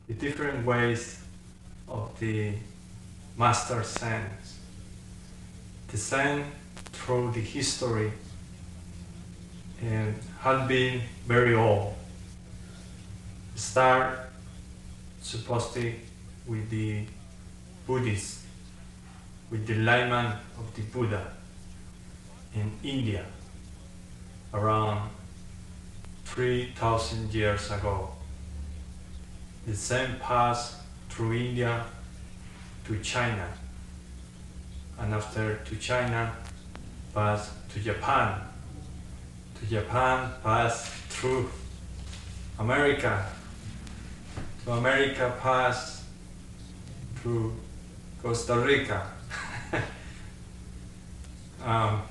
the different ways of the master Zen. The Zen through the history and had been very old. Start supposedly with the Buddhists, with the enlightenment of the Buddha in India around 3,000 years ago. The Zen passed through India to China, and after to China passed to Japan. To Japan passed through America. To America passed through Costa Rica. I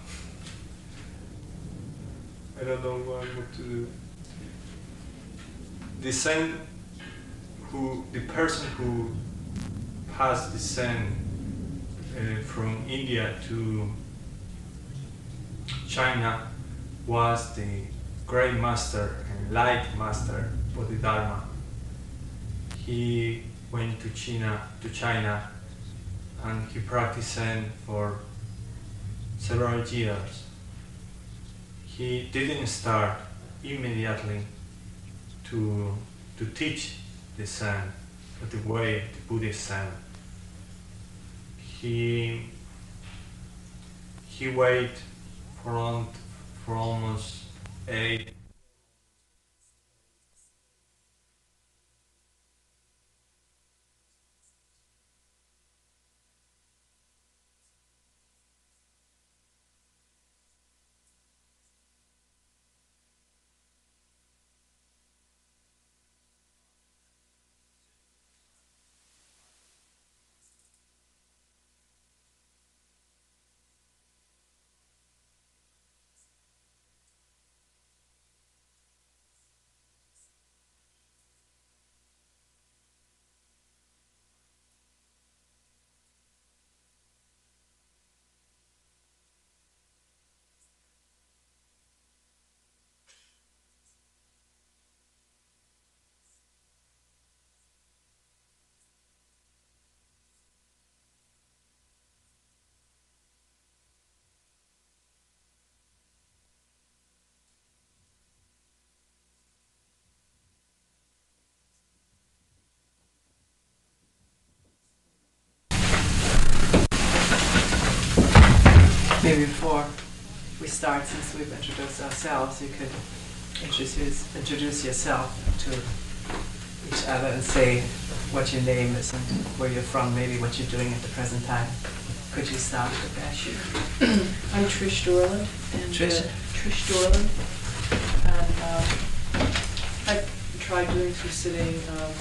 don't know what to do. The person who passed the Zen from India to China was the great master and light master Bodhidharma. He went to China, and he practiced Zen for several years. He didn't start immediately to teach the Zen, but the way the Buddhist Zen. He waited for almost 8. Maybe before we start, since we've introduced ourselves, you could introduce yourself to each other and say what your name is and where you're from, maybe what you're doing at the present time. Could you start with that? Sure. I'm Trish Dorland. And, Trish? Trish Dorland. And I've tried doing some sitting on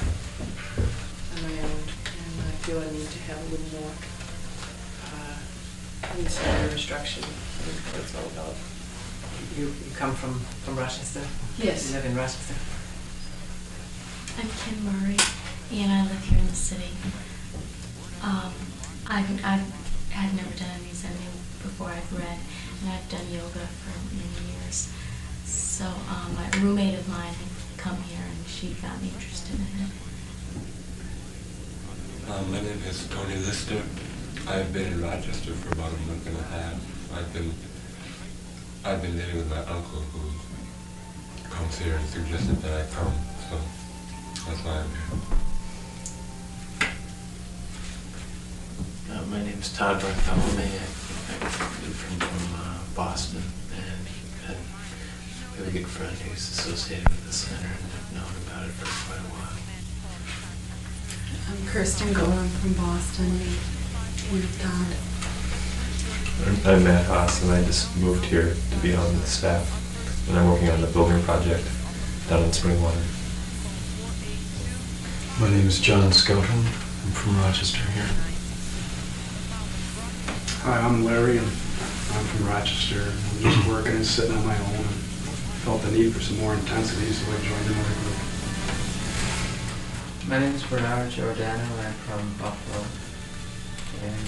my own, and I feel I need to have a little more insider instruction. What it's all about. You come from Rochester? Yes. You live in Rochester? I'm Kim Murray, and I live here in the city. I've never done any Zen before. I've read, and I've done yoga for many years. So a roommate of mine had come here, and she got me interested in it. My name is Tony Lister. I've been in Rochester for about a month and a half. I've been living with my uncle who comes here and suggested that I come, so that's why I'm here. My name is Todd Bartholomew. I'm from Boston, and I have a really good friend who's associated with the center, and I've known about it for quite a while. I'm Kirsten Gorham from Boston. With Todd. I'm Matt Haas, and I just moved here to be on the staff, and I'm working on the building project down in Springwater. My name is John Skelton. I'm from Rochester here. Hi, I'm Larry, and I'm from Rochester. I'm just working and sitting on my own, and felt the need for some more intensity, so I joined another group. My name is Bernard Giordano, and I'm from Buffalo. And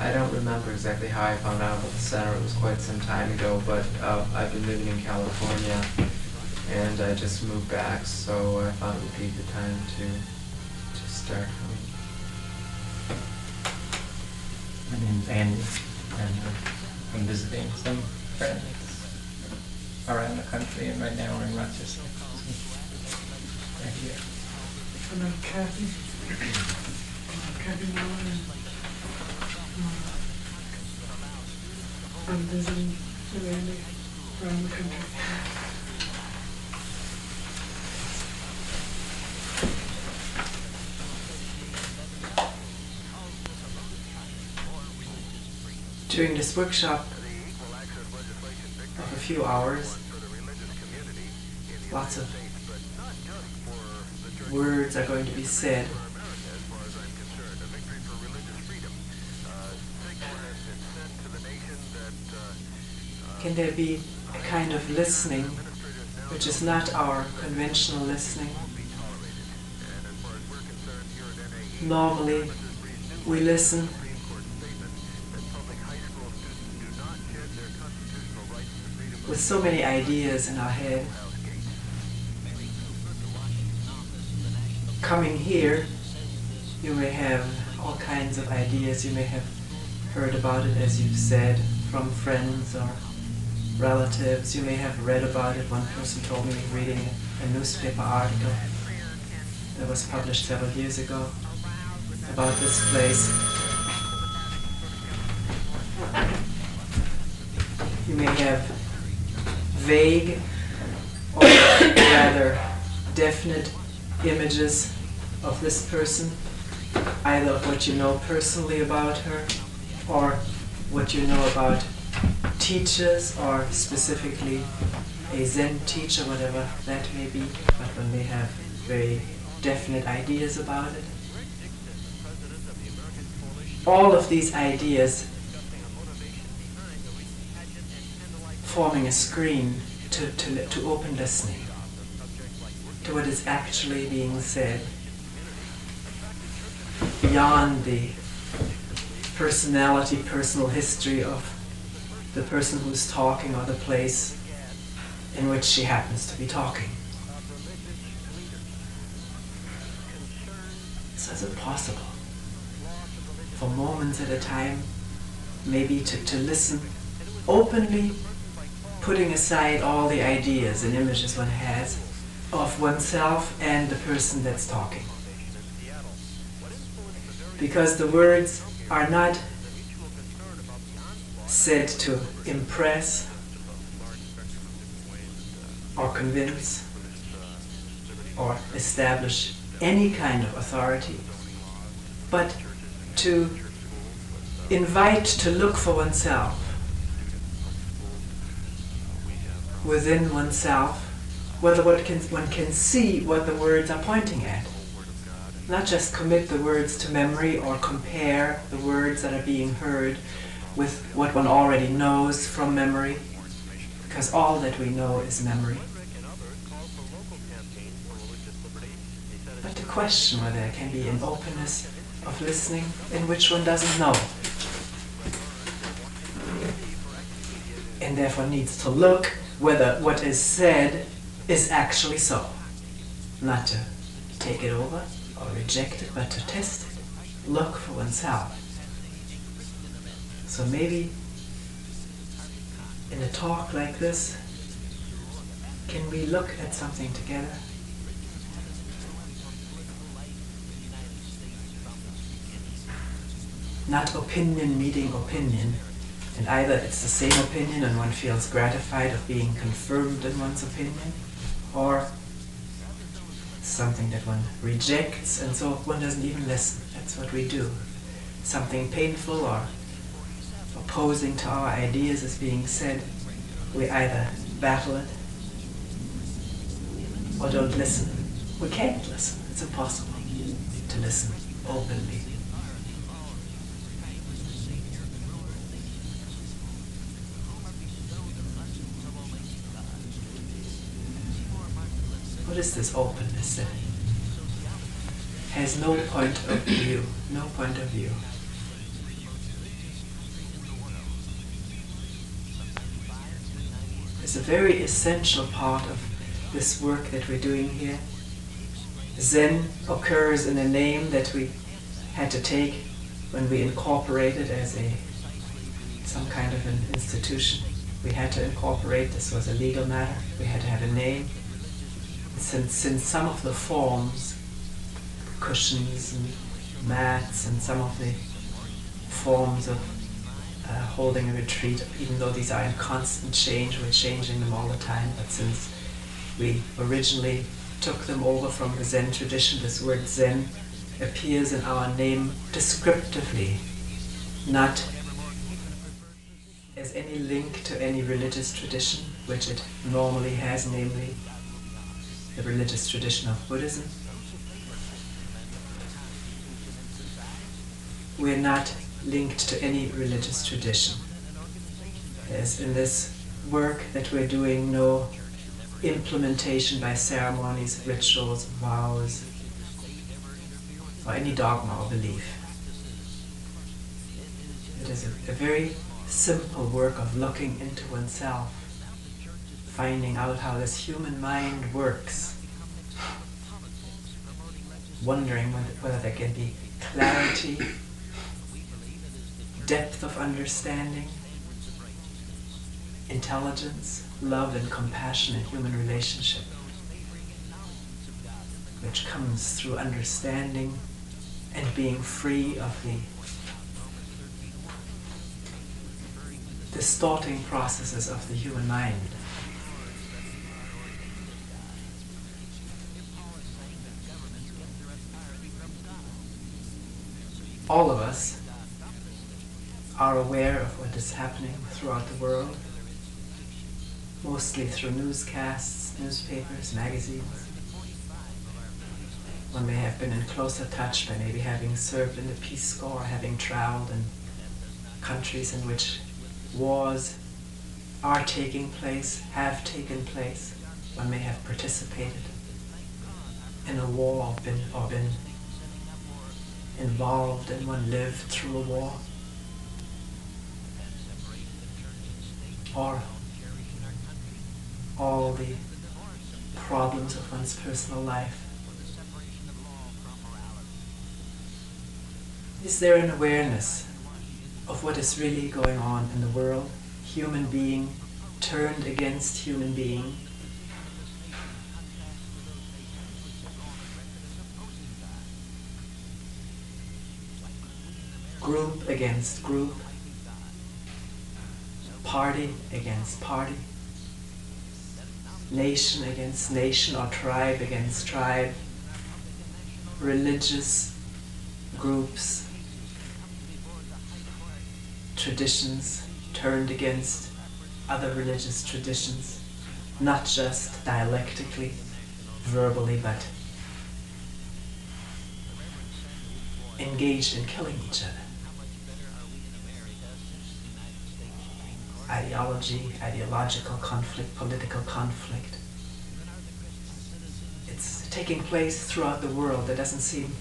I don't remember exactly how I found out about the center. It was quite some time ago, but I've been living in California and I just moved back, so I thought it would be the time to start coming. My name's Andy, and I'm visiting some friends around the country, and right now we're in Rochester. Right here. And I'm Kathy. I'm Kathy Miller, and I'm visiting with Andy around the country. During this workshop of a few hours, lots of words are going to be said. Can there be a kind of listening which is not our conventional listening? Normally, we listen with so many ideas in our head. Coming here, you may have all kinds of ideas. You may have heard about it, as you've said, from friends or relatives. You may have read about it. One person told me reading a newspaper article that was published several years ago about this place. You may have vague or rather definite images of this person, either of what you know personally about her or what you know about teachers, or specifically a Zen teacher, whatever that may be, but one may have very definite ideas about it. All of these ideas forming a screen to open listening to what is actually being said beyond the personality, personal history of the person who's talking or the place in which she happens to be talking. So is it possible for moments at a time maybe to listen openly, putting aside all the ideas and images one has of oneself and the person that's talking? Because the words are not said to impress or convince or establish any kind of authority, but to invite to look for oneself within oneself, whether one can see what the words are pointing at. Not just commit the words to memory or compare the words that are being heard with what one already knows from memory, because all that we know is memory. But to question whether there can be an openness of listening in which one doesn't know, and therefore needs to look whether what is said is actually so. Not to take it over or reject it, but to test it. Look for oneself. So maybe in a talk like this, can we look at something together? Not opinion meeting opinion, and either it's the same opinion and one feels gratified of being confirmed in one's opinion, or something that one rejects, and so one doesn't even listen. That's what we do. Something painful or opposing to our ideas is being said, we either battle it or don't listen. We can't listen. It's impossible to listen openly. What is this openness that has no point of view, no point of view? It's a very essential part of this work that we're doing here. Zen occurs in a name that we had to take when we incorporated as some kind of an institution. We had to incorporate, this was a legal matter, we had to have a name. Since some of the forms, cushions and mats and some of the forms of holding a retreat, even though these are in constant change, we're changing them all the time, but since we originally took them over from the Zen tradition, this word Zen appears in our name descriptively, not as any link to any religious tradition, which it normally has, namely the religious tradition of Buddhism. We're not linked to any religious tradition. There's in this work that we're doing no implementation by ceremonies, rituals, vows, or any dogma or belief. It is a very simple work of looking into oneself, finding out how this human mind works, wondering whether there can be clarity, depth of understanding, intelligence, love and compassion in human relationship, which comes through understanding and being free of the distorting processes of the human mind. All of us are aware of what is happening throughout the world, mostly through newscasts, newspapers, magazines. One may have been in closer touch by maybe having served in the Peace Corps, having traveled in countries in which wars are taking place, have taken place. One may have participated in a war or been involved and one lived through a war. Or all the problems of one's personal life. Is there an awareness of what is really going on in the world? Human being turned against human being. Group against group. Party against party. Nation against nation, or tribe against tribe. Religious groups, traditions turned against other religious traditions, not just dialectically, verbally, but engaged in killing each other. Ideology, ideological conflict, political conflict. It's taking place throughout the world. There doesn't seem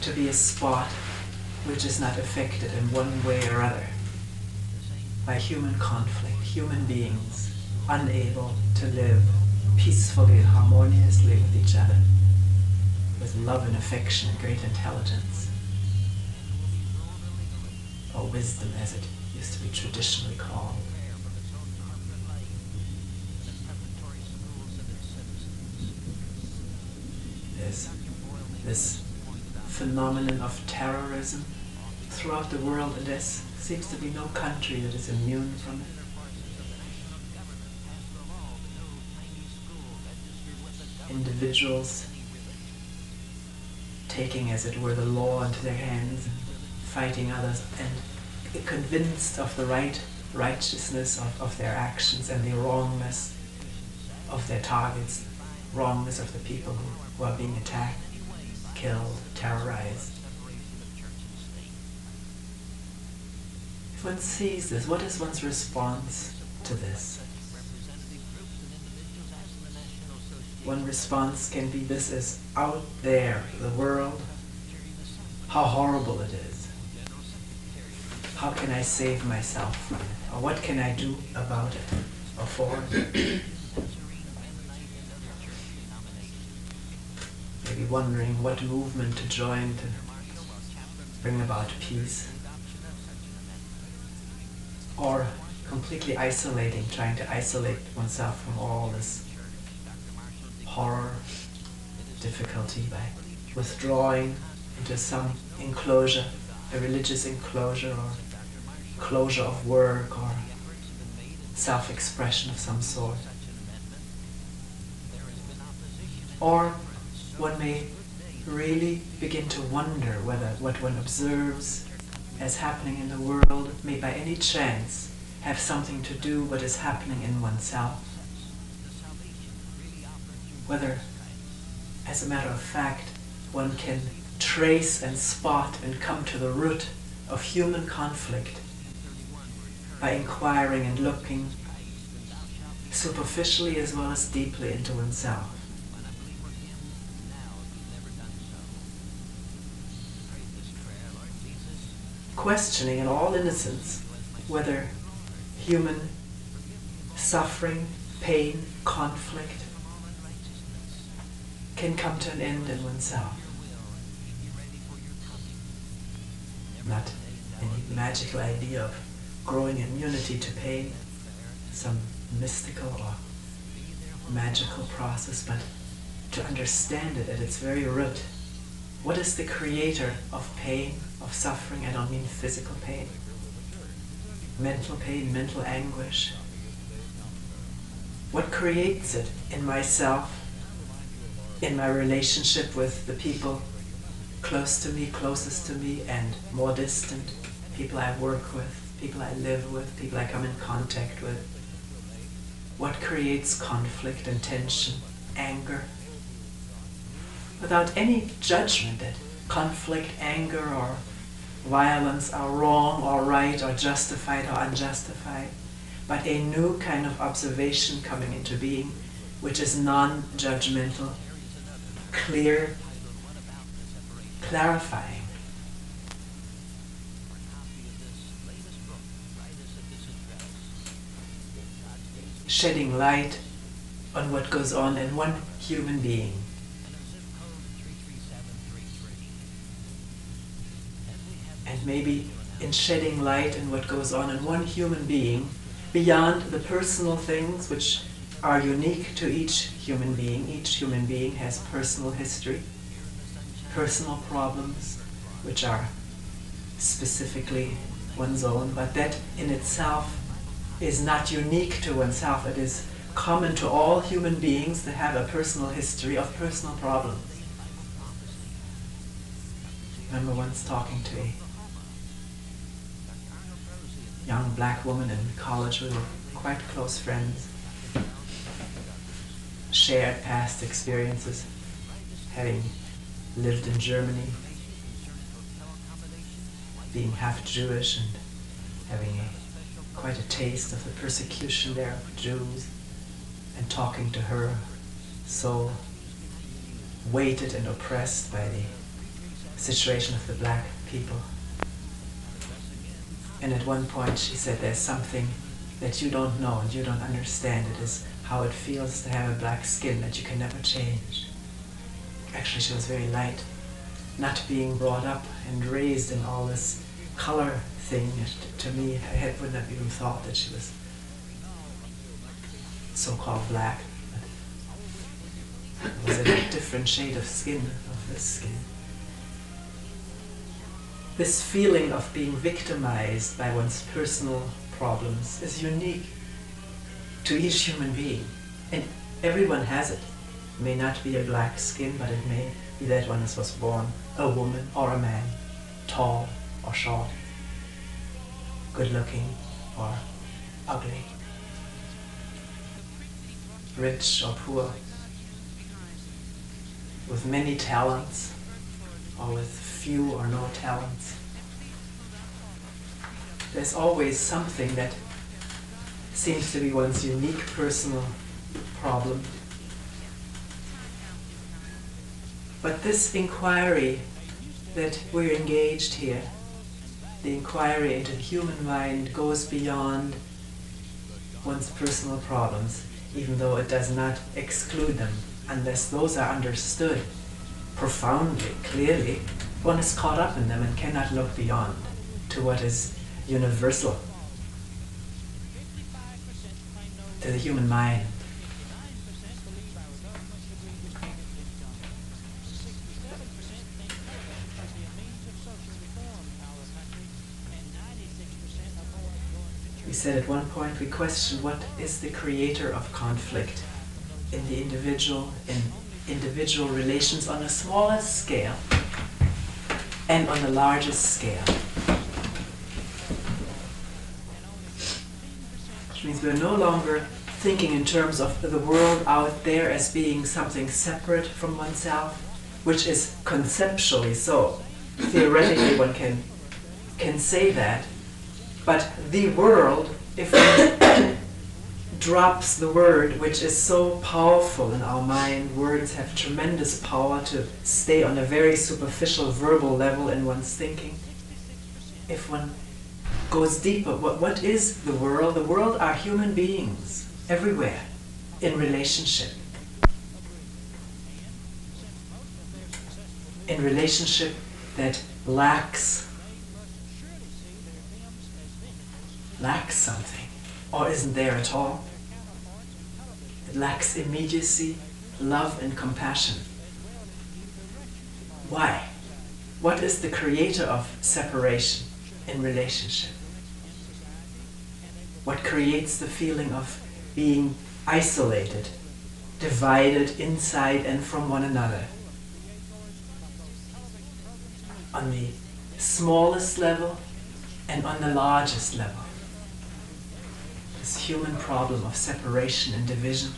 to be a spot which is not affected in one way or other by human conflict, human beings unable to live peacefully and harmoniously with each other, with love and affection and great intelligence, or wisdom as it used to be traditionally called. There's this phenomenon of terrorism throughout the world, and there seems to be no country that is immune from it. Individuals taking, as it were, the law into their hands and fighting others, and convinced of the righteousness of their actions and the wrongness of their targets, wrongness of the people who are being attacked, killed, terrorized. If one sees this, what is one's response to this? One response can be, this is out there, the world, how horrible it is. How can I save myself from it? Or what can I do about it or for it? maybe wondering what movement to join to bring about peace. Or completely isolating, trying to isolate oneself from all this horror, difficulty by withdrawing into some enclosure, a religious enclosure or closure of work or self-expression of some sort. Or one may really begin to wonder whether what one observes as happening in the world may by any chance have something to do with what is happening in oneself. Whether, as a matter of fact, one can trace and spot and come to the root of human conflict by inquiring and looking superficially as well as deeply into oneself. Questioning in all innocence whether human suffering, pain, conflict can come to an end in oneself. Not any magical idea of growing immunity to pain, some mystical or magical process, but to understand it at its very root. What is the creator of pain, of suffering? I don't mean physical pain. Mental anguish. What creates it in myself, in my relationship with the people close to me, closest to me, and more distant, people I work with, people I live with, people I come in contact with? What creates conflict and tension, anger? Without any judgment that conflict, anger, or violence are wrong or right or justified or unjustified, but a new kind of observation coming into being, which is non-judgmental, clear, clarifying. Shedding light on what goes on in one human being. And maybe in shedding light on what goes on in one human being, beyond the personal things which are unique to each human being has personal history, personal problems which are specifically one's own, but that in itself is not unique to oneself. It is common to all human beings to have a personal history of personal problems. I remember once talking to a young black woman in college. We were quite close friends, shared past experiences, having lived in Germany, being half Jewish and having quite a taste of the persecution there of Jews, and talking to her, so weighted and oppressed by the situation of the black people. And at one point she said, there's something that you don't know and you don't understand. It is how it feels to have a black skin that you can never change. Actually, she was very light, not being brought up and raised in all this color thing. To me, I wouldn't have even thought that she was so-called black. But it was a different shade of skin, of this skin. This feeling of being victimized by one's personal problems is unique to each human being. And everyone has it. It may not be a black skin, but it may be that one was born a woman or a man, tall or short, good-looking or ugly, rich or poor, with many talents or with few or no talents. There's always something that seems to be one's unique personal problem. But this inquiry that we're engaged here, the inquiry into the human mind, goes beyond one's personal problems, even though it does not exclude them, unless those are understood profoundly, clearly, one is caught up in them and cannot look beyond to what is universal to the human mind. We said at one point, we questioned what is the creator of conflict in the individual, in individual relations on the smallest scale and on the largest scale. Which means we're no longer thinking in terms of the world out there as being something separate from oneself, which is conceptually so. Theoretically one can say that. But the world, if one drops the word, which is so powerful in our mind, words have tremendous power to stay on a very superficial verbal level in one's thinking. If one goes deeper, what is the world? The world are human beings, everywhere, in relationship. In relationship that lacks something, or isn't there at all. It lacks immediacy, love, and compassion. Why? What is the creator of separation in relationship? What creates the feeling of being isolated, divided inside and from one another? On the smallest level and on the largest level. This human problem of separation and division.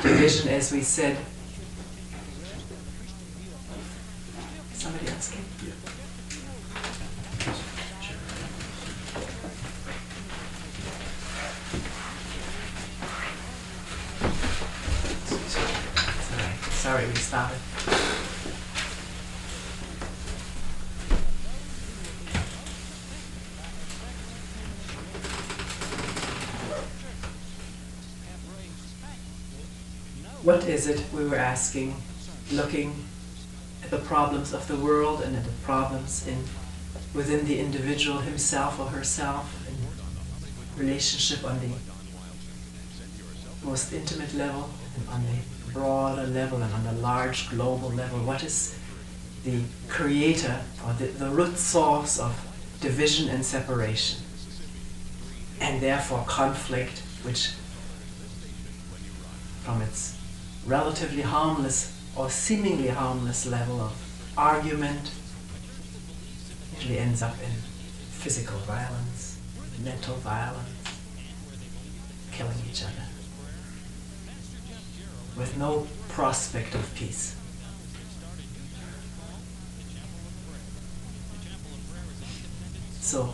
Division, as we said. Somebody else came? Yeah. It's all right. Sorry, we started. What is it, we were asking, looking at the problems of the world and at the problems within the individual himself or herself, in relationship on the most intimate level and on the broader level and on the large global level. What is the creator or the root source of division and separation, and therefore conflict, which from its relatively harmless or seemingly harmless level of argument usually ends up in physical violence, mental violence, killing each other, with no prospect of peace. So,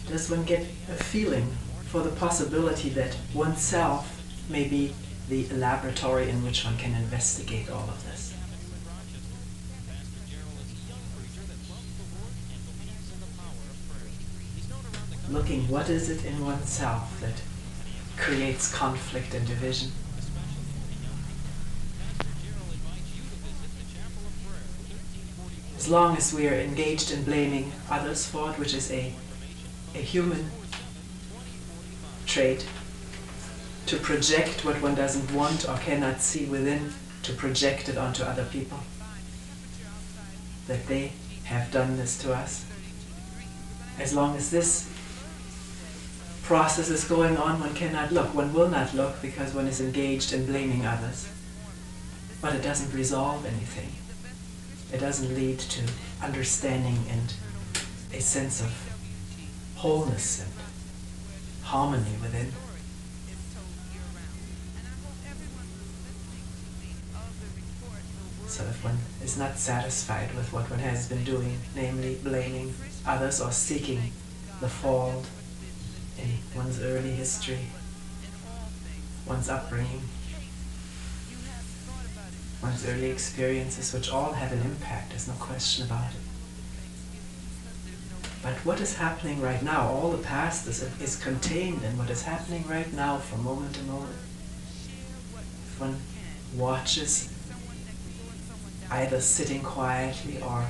does one get a feeling for the possibility that oneself may be the laboratory in which one can investigate all of this? Looking, what is it in oneself that creates conflict and division? As long as we are engaged in blaming others for it, which is a human trait, to project what one doesn't want or cannot see within, to project it onto other people, that they have done this to us. As long as this process is going on, one cannot look, one will not look, because one is engaged in blaming others. But it doesn't resolve anything. It doesn't lead to understanding and a sense of wholeness and harmony within. So if one is not satisfied with what one has been doing, namely blaming others or seeking the fault in one's early history, one's upbringing, one's early experiences, which all have an impact, there's no question about it. But what is happening right now, all the past is contained in what is happening right now from moment to moment. If one watches, either sitting quietly or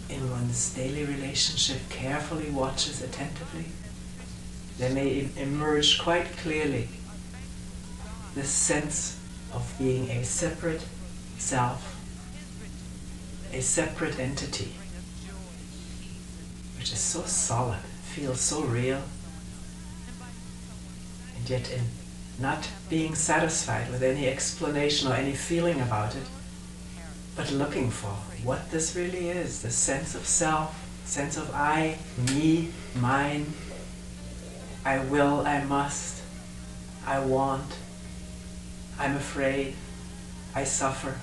in one's daily relationship, carefully watches attentively, there may emerge quite clearly this sense of being a separate self, a separate entity, which is so solid, feels so real, and yet in not being satisfied with any explanation or any feeling about it, but looking for what this really is, the sense of self, sense of I, me, mine, I will, I must, I want, I'm afraid, I suffer.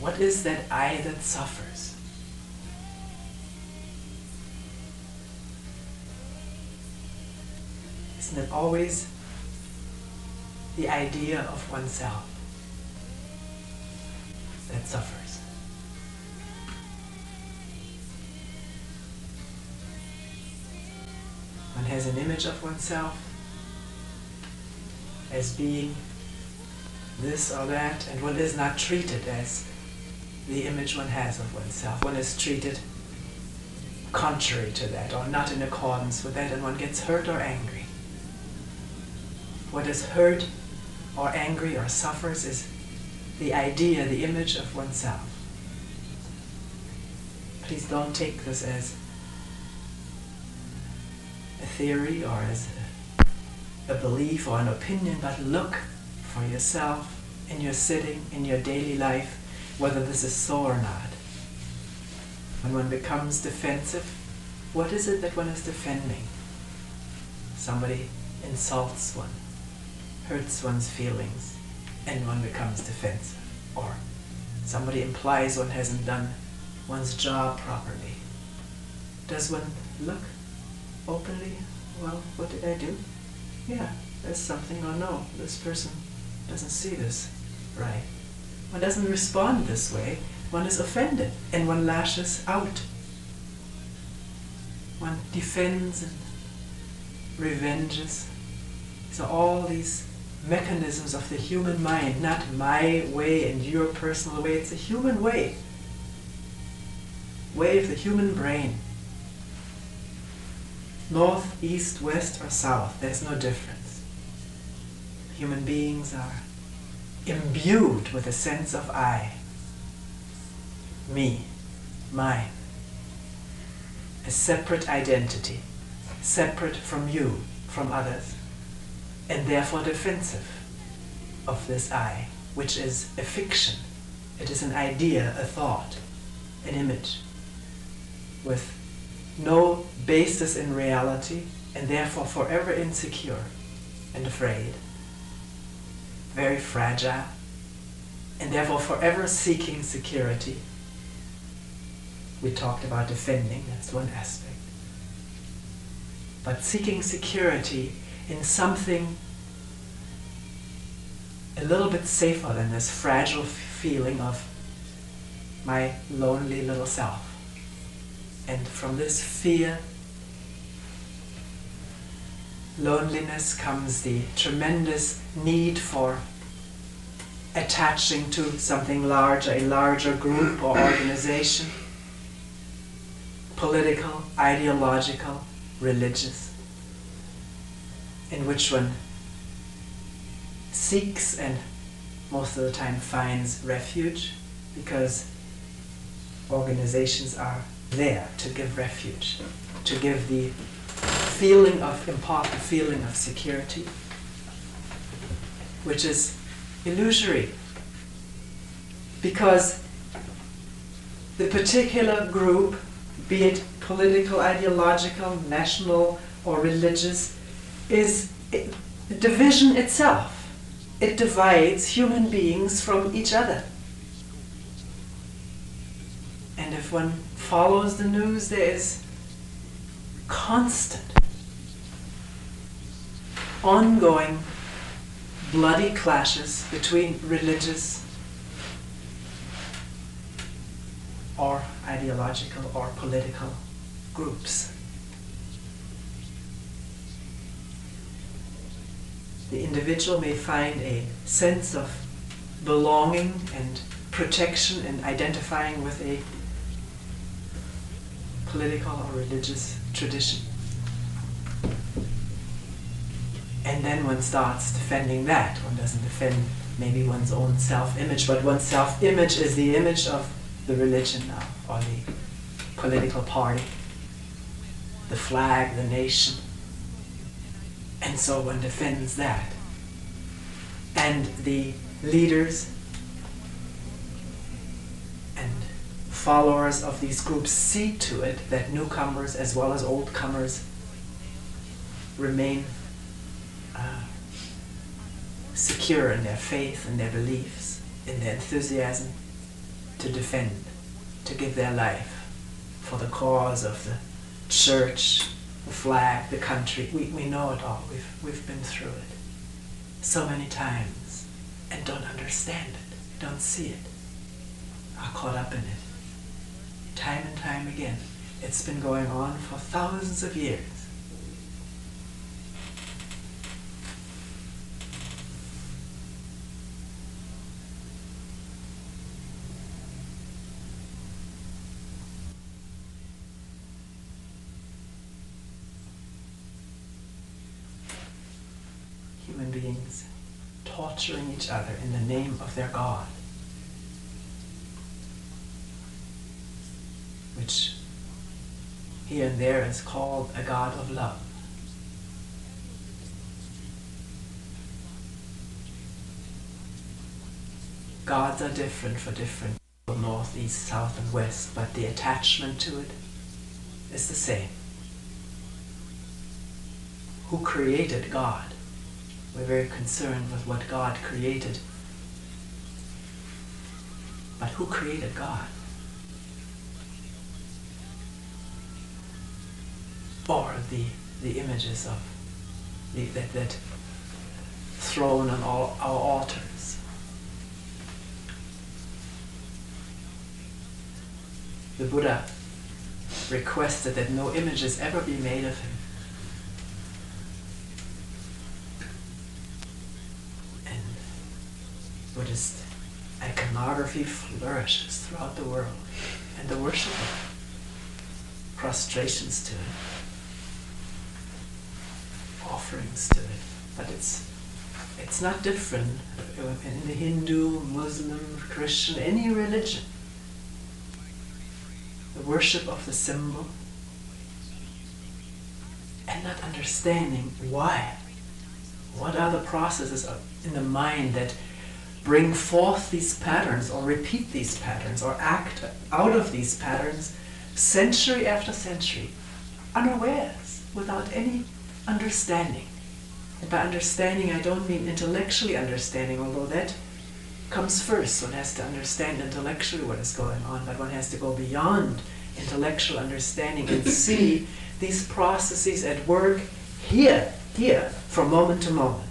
What is that I that suffers? Isn't it always the idea of oneself that suffers? One has an image of oneself as being this or that, and one is not treated as the image one has of oneself. One is treated contrary to that, or not in accordance with that, and one gets hurt or angry. What is hurt or angry or suffers is the idea, the image of oneself. Please don't take this as a theory or as a belief or an opinion, but look for yourself in your sitting, in your daily life, whether this is so or not. When one becomes defensive, what is it that one is defending? Somebody insults one, hurts one's feelings, and one becomes defensive. Or somebody implies one hasn't done one's job properly. Does one look openly, well, what did I do? Yeah, there's something, or no, this person doesn't see this right. One doesn't respond this way. One is offended and one lashes out. One defends and revenges. So all these mechanisms of the human mind, not my way and your personal way, it's a human way. Way of the human brain. North, east, west, or south, there's no difference. Human beings are imbued with a sense of I, me, mine, a separate identity, separate from you, from others, and therefore defensive of this I, which is a fiction. It is an idea, a thought, an image, with no basis in reality, and therefore forever insecure and afraid, very fragile, and therefore forever seeking security. We talked about defending, that's one aspect. But seeking security in something a little bit safer than this fragile feeling of my lonely little self. And from this fear, loneliness, comes the tremendous need for attaching to something larger, a larger group or organization, political, ideological, religious, in which one seeks and most of the time finds refuge, because organizations are there to give refuge, to give the feeling of, impart the feeling of security, which is illusory, because the particular group, be it political, ideological, national, or religious, is division itself. It divides human beings from each other. And if one follows the news, there is constant, ongoing, bloody clashes between religious or ideological or political groups. The individual may find a sense of belonging and protection and identifying with a political or religious tradition. And then one starts defending that. One doesn't defend maybe one's own self-image, but one's self-image is the image of the religion now, or the political party, the flag, the nation. And so one defends that. And the leaders and followers of these groups see to it that newcomers as well as old comers remain secure in their faith and their beliefs, in their enthusiasm to defend, to give their life for the cause of the church, the flag, the country. We know it all. We've been through it so many times and don't understand it, don't see it, are caught up in it. Time and time again. It's been going on for thousands of years. Human beings torturing each other in the name of their God, which here and there is called a God of love. Gods are different for different people, north, east, south, and west, but the attachment to it is the same. Who created God? We're very concerned with what God created. But who created God? Or the images of that thrown on all our altars. The Buddha requested that no images ever be made of him. Buddhist iconography flourishes throughout the world, and the worship of it, prostrations to it, offerings to it. But it's not different in the Hindu, Muslim, Christian, any religion. The worship of the symbol and not understanding why. What are the processes in the mind that bring forth these patterns or repeat these patterns or act out of these patterns century after century, unawares, without any understanding. And by understanding, I don't mean intellectually understanding, although that comes first. One has to understand intellectually what is going on, but one has to go beyond intellectual understanding and see these processes at work here, from moment to moment,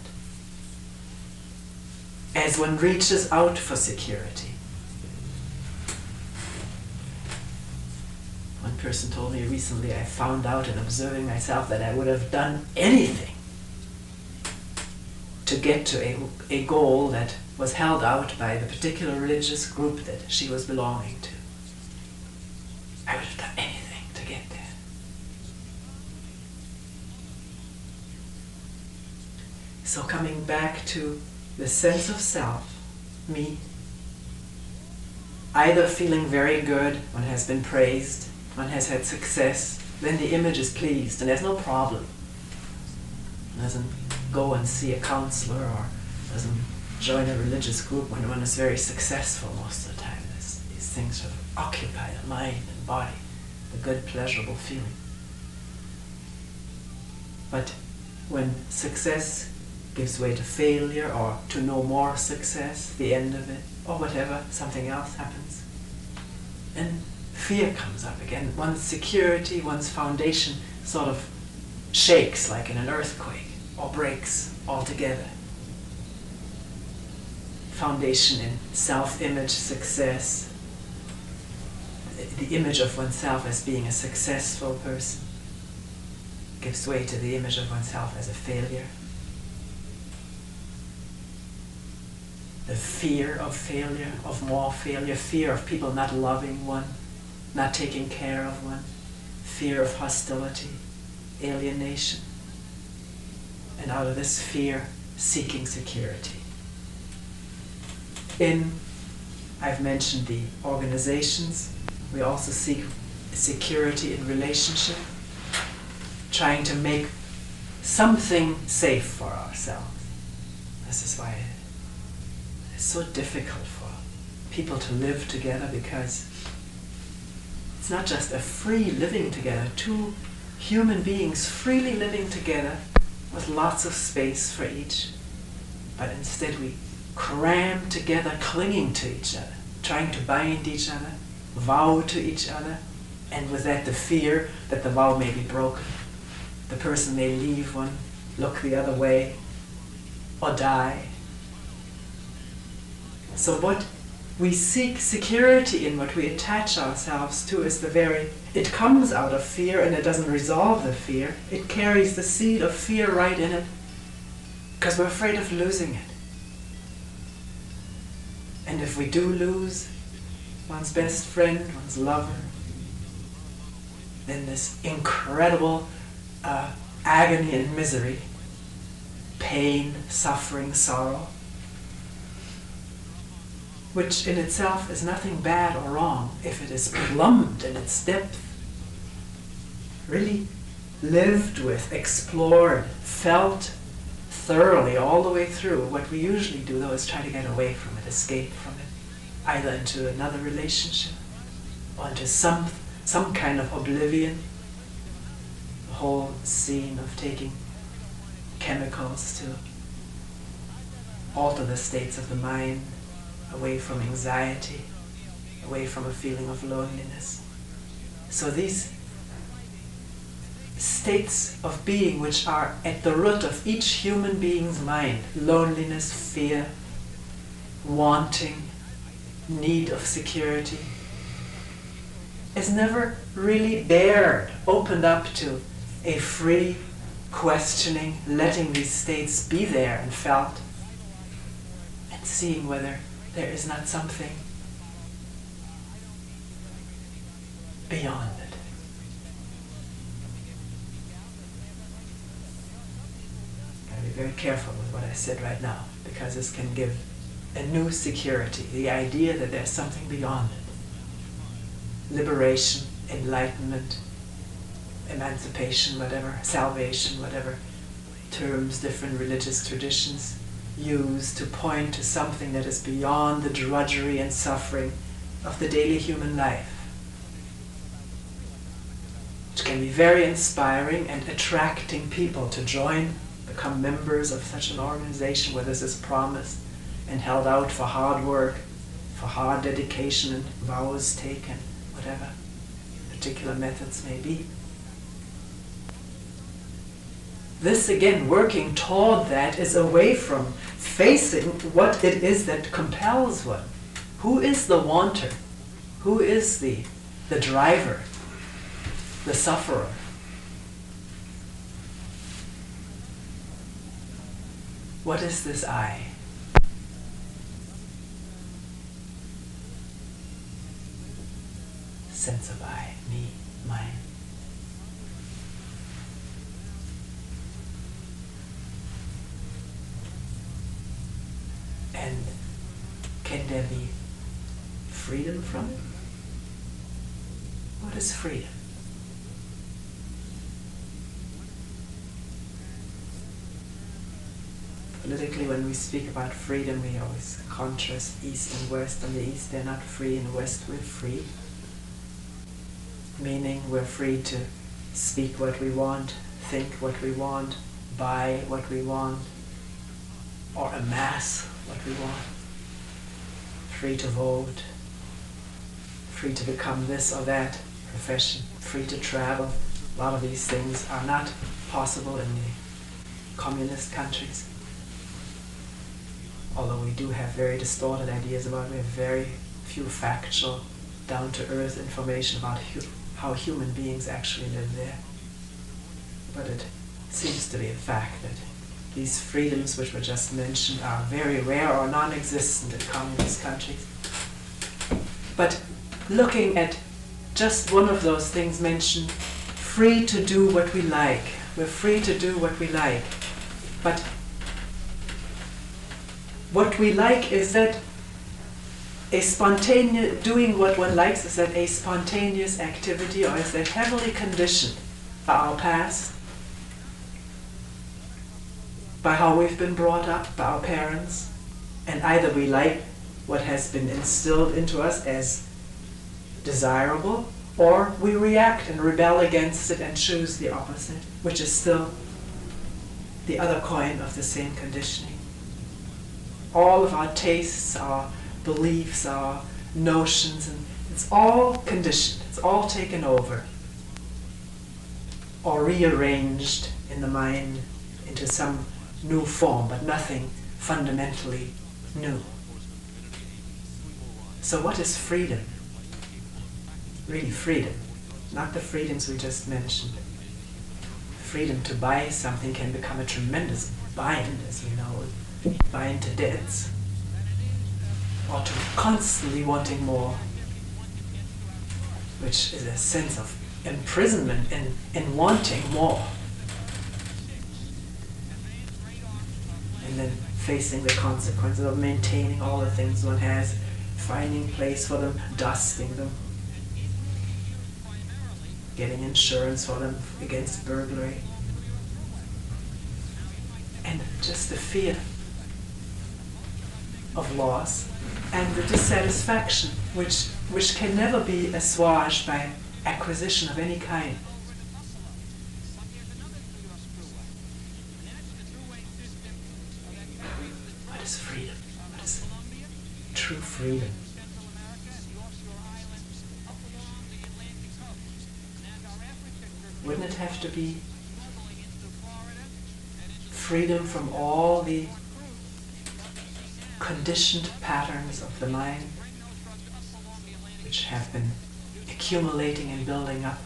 as one reaches out for security. One person told me recently, I found out in observing myself that I would have done anything to get to a goal that was held out by the particular religious group that she was belonging to. I would have done anything to get there. So coming back to the sense of self, me, either feeling very good, one has been praised, one has had success, then the image is pleased and there's no problem. One doesn't go and see a counselor or doesn't join a religious group when one is very successful most of the time. These things sort of occupy the mind and body, the good pleasurable feeling. But when success gives way to failure or to no more success, the end of it, or whatever, something else happens, and fear comes up again. One's security, one's foundation sort of shakes like in an earthquake or breaks altogether. Foundation in self-image, success, the image of oneself as being a successful person gives way to the image of oneself as a failure. The fear of failure, of more failure, fear of people not loving one, not taking care of one, fear of hostility, alienation, and out of this fear, seeking security. I've mentioned the organizations, we also seek security in relationship, trying to make something safe for ourselves. This is why it's so difficult for people to live together, because it's not just a free living together, two human beings freely living together with lots of space for each, but instead we cram together, clinging to each other, trying to bind each other, vow to each other, and with that the fear that the vow may be broken. The person may leave one, look the other way, or die. So what we seek security in, what we attach ourselves to, is it comes out of fear, and it doesn't resolve the fear. It carries the seed of fear right in it, because we're afraid of losing it. And if we do lose one's best friend, one's lover, then this incredible agony and misery, pain, suffering, sorrow, which in itself is nothing bad or wrong if it is plumbed in its depth, really lived with, explored, felt thoroughly all the way through. What we usually do, though, is try to get away from it, escape from it, either into another relationship or into some kind of oblivion. The whole scene of taking chemicals to alter the states of the mind, away from anxiety, away from a feeling of loneliness. So these states of being which are at the root of each human being's mind, loneliness, fear, wanting, need of security, is never really bared, opened up to a free questioning, letting these states be there and felt, and seeing whether there is not something beyond it. Gotta be very careful with what I said right now, because this can give a new security, the idea that there's something beyond it. Liberation, enlightenment, emancipation, whatever, salvation, whatever terms different religious traditions use to point to something that is beyond the drudgery and suffering of the daily human life, which can be very inspiring and attracting people to join, become members of such an organization where this is promised and held out for hard work, for hard dedication and vows taken, whatever particular methods may be. This, again, working toward that, is away from facing what it is that compels one. Who is the wanter? Who is the driver, the sufferer? What is this I? Sense of I, me, mine. And can there be freedom from it? What is freedom? Politically, when we speak about freedom, we always contrast East and West. On the East, they're not free. In the West, we're free. Meaning we're free to speak what we want, think what we want, buy what we want, or amass what we want. Free to vote, free to become this or that profession, free to travel. A lot of these things are not possible in the communist countries. Although we do have very distorted ideas about it, we have very few factual down-to-earth information about how human beings actually live there. But it seems to be a fact that these freedoms which were just mentioned are very rare or non-existent in communist countries. But looking at just one of those things mentioned, free to do what we like. We're free to do what we like. But what we like is that a spontaneous, doing what one likes, is that a spontaneous activity, or is that heavily conditioned by our past, by how we've been brought up, by our parents, and either we like what has been instilled into us as desirable, or we react and rebel against it and choose the opposite, which is still the other coin of the same conditioning. All of our tastes, our beliefs, our notions, and it's all conditioned, it's all taken over or rearranged in the mind into some new form, but nothing fundamentally new. So what is freedom? Really freedom, not the freedoms we just mentioned. Freedom to buy something can become a tremendous bind, as we know, bind to debts, or to constantly wanting more, which is a sense of imprisonment in wanting more. And then facing the consequences of maintaining all the things one has, finding place for them, dusting them, getting insurance for them against burglary, and just the fear of loss and the dissatisfaction which can never be assuaged by acquisition of any kind. What is freedom? What is true freedom? Wouldn't it have to be freedom from all the conditioned patterns of the mind which have been accumulating and building up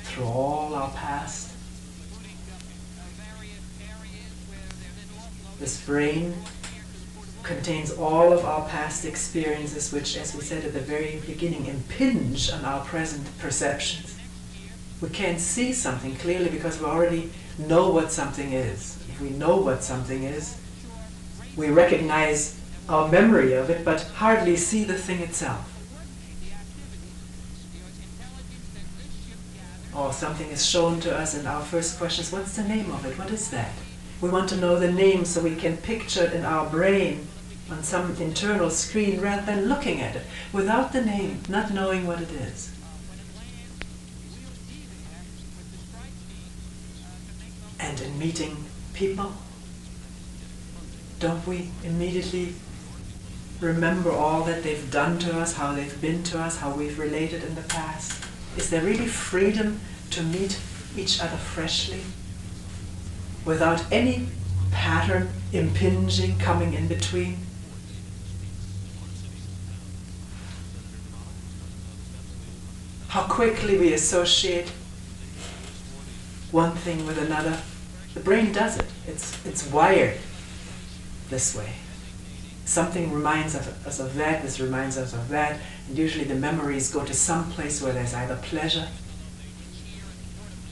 through all our past? This brain contains all of our past experiences which, as we said at the very beginning, impinge on our present perceptions. We can't see something clearly because we already know what something is. If we know what something is, we recognize our memory of it, but hardly see the thing itself. Or something is shown to us and our first question is, what's the name of it? What is that? We want to know the name so we can picture it in our brain on some internal screen rather than looking at it without the name, not knowing what it is. And in meeting people, don't we immediately remember all that they've done to us, how they've been to us, how we've related in the past? Is there really freedom to meet each other freshly without any pattern impinging, coming in between? How quickly we associate one thing with another. The brain does it. It's wired this way. Something reminds us of that, this reminds us of that, and usually the memories go to some place where there's either pleasure,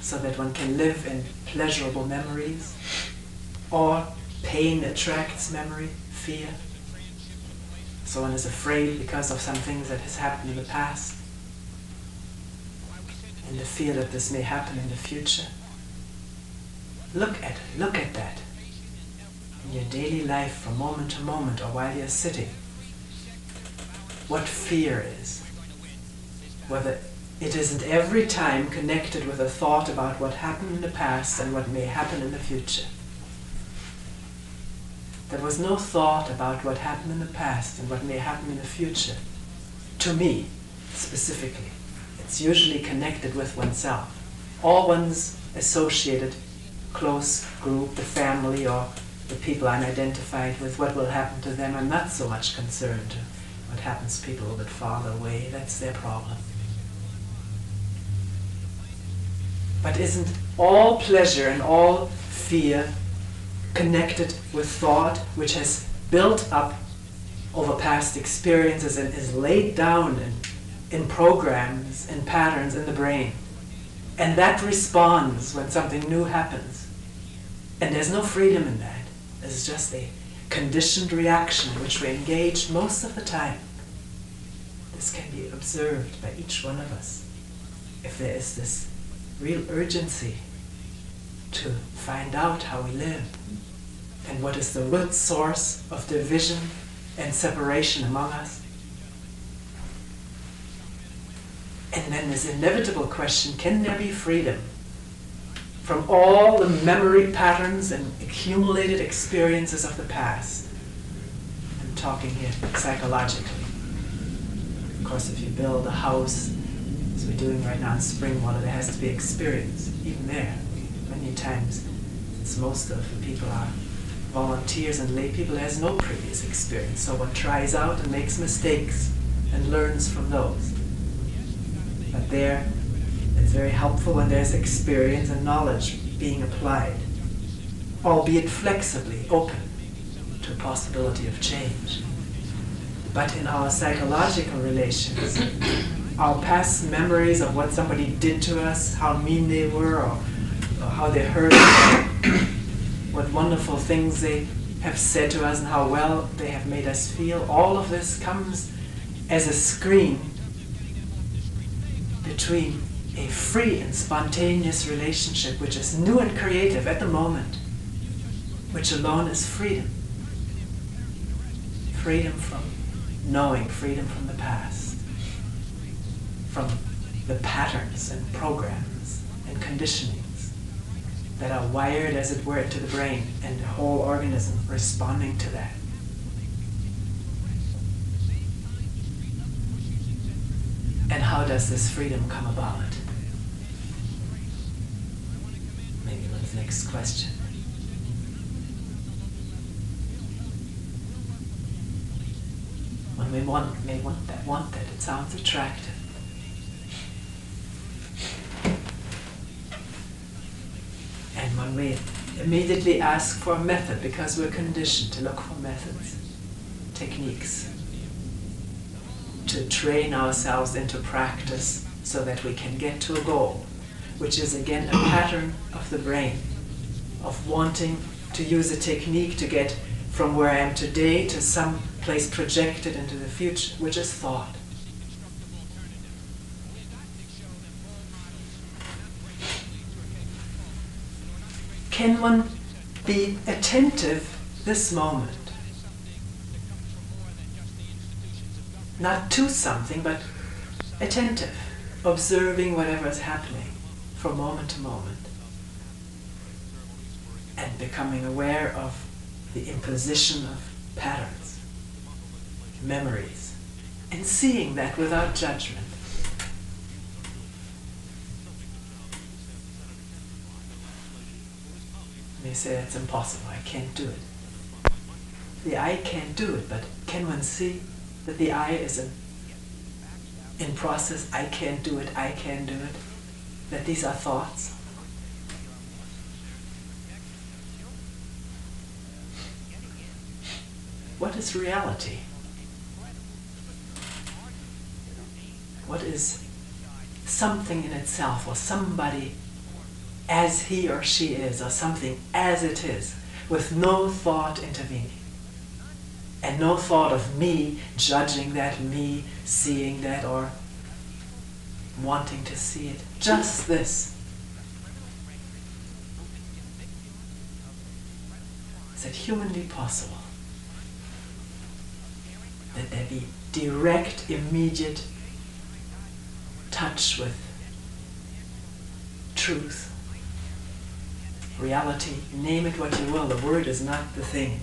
so that one can live in pleasurable memories, or pain attracts memory, fear. So one is afraid because of some things that has happened in the past, and the fear that this may happen in the future. Look at that in your daily life from moment to moment or while you're sitting. What fear is. Whether it isn't every time connected with a thought about what happened in the past and what may happen in the future. There was no thought about what happened in the past and what may happen in the future. To me, specifically. It's usually connected with oneself. All one's associated close group, the family or the people I'm identified with, what will happen to them, I'm not so much concerned to what happens to people a little bit farther away. That's their problem. But isn't all pleasure and all fear connected with thought, which has built up over past experiences and is laid down in programs and patterns in the brain? And that responds when something new happens. And there's no freedom in that. It's just a conditioned reaction in which we engage most of the time. This can be observed by each one of us. If there is this real urgency to find out how we live and what is the root source of division and separation among us. And then this inevitable question, can there be freedom from all the memory patterns and accumulated experiences of the past? I'm talking here psychologically. Of course, if you build a house, as we're doing right now in Springwater, there has to be experience. Even there, many times, since most of the people are volunteers and lay people, there's no previous experience. So one tries out and makes mistakes and learns from those. But there, it's very helpful when there's experience and knowledge being applied, albeit flexibly open to a possibility of change. But in our psychological relations, our past memories of what somebody did to us, how mean they were, or how they hurt us, what wonderful things they have said to us and how well they have made us feel, all of this comes as a screen between a free and spontaneous relationship which is new and creative at the moment, which alone is freedom. Freedom from knowing, freedom from the past, from the patterns and programs and conditionings that are wired, as it were, into the brain and the whole organism responding to that. And how does this freedom come about? Maybe with the next question. When we want that, it sounds attractive. And when we immediately ask for a method, because we're conditioned to look for methods, techniques, to train ourselves into practice so that we can get to a goal, which is again a pattern of the brain, of wanting to use a technique to get from where I am today to some place projected into the future, which is thought. Can one be attentive this moment? Not to something, but attentive, observing whatever is happening from moment to moment, and becoming aware of the imposition of patterns, memories, and seeing that without judgment. You may say that's impossible, I can't do it. The eye can't do it, but can one see that the eye is in process? I can't do it, I can do it. That these are thoughts. What is reality? What is something in itself, or somebody as he or she is, or something as it is, with no thought intervening? And no thought of me judging that, me seeing that, or wanting to see it. Just this. Is it humanly possible that there be direct, immediate touch with truth, reality? Name it what you will, the word is not the thing.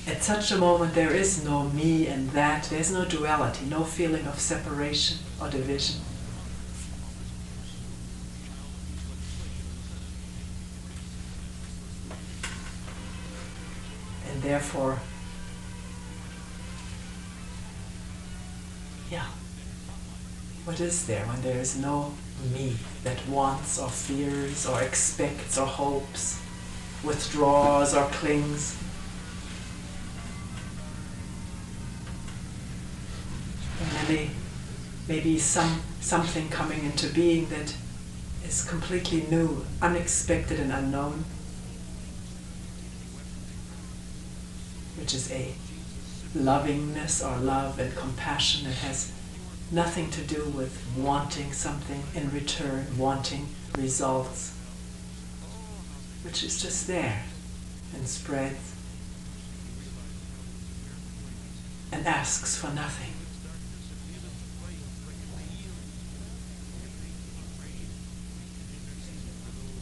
At such a moment there is no me and that, there's no duality, no feeling of separation or division. therefore, what is there when there is no me that wants or fears or expects or hopes, withdraws or clings? And maybe something coming into being that is completely new, unexpected and unknown, which is a lovingness or love and compassion that has nothing to do with wanting something in return, wanting results, which is just there and spreads and asks for nothing.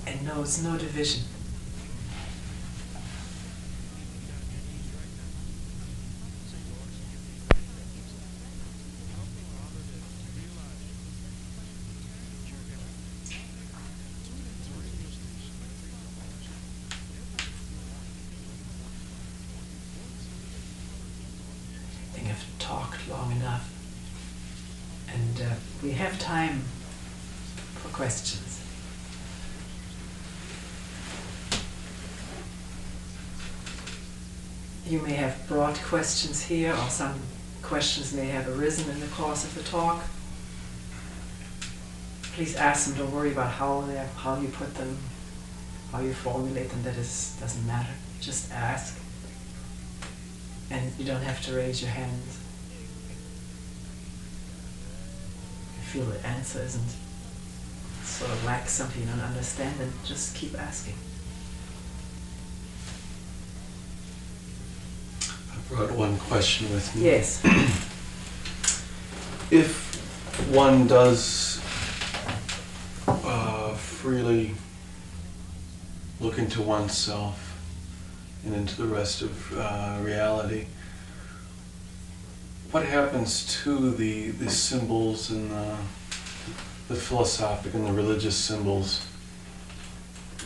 And knows no division. I think I've talked long enough, and we have time for questions. You may have brought questions here, or some questions may have arisen in the course of the talk. Please ask them. Don't worry about how you put them, how you formulate them. Doesn't matter. Just ask, and you don't have to raise your hands. If you feel the answer isn't sort of like something you don't understand, then just keep asking. Brought one question with me. Yes. If one does freely look into oneself and into the rest of reality, what happens to the symbols and the philosophic and the religious symbols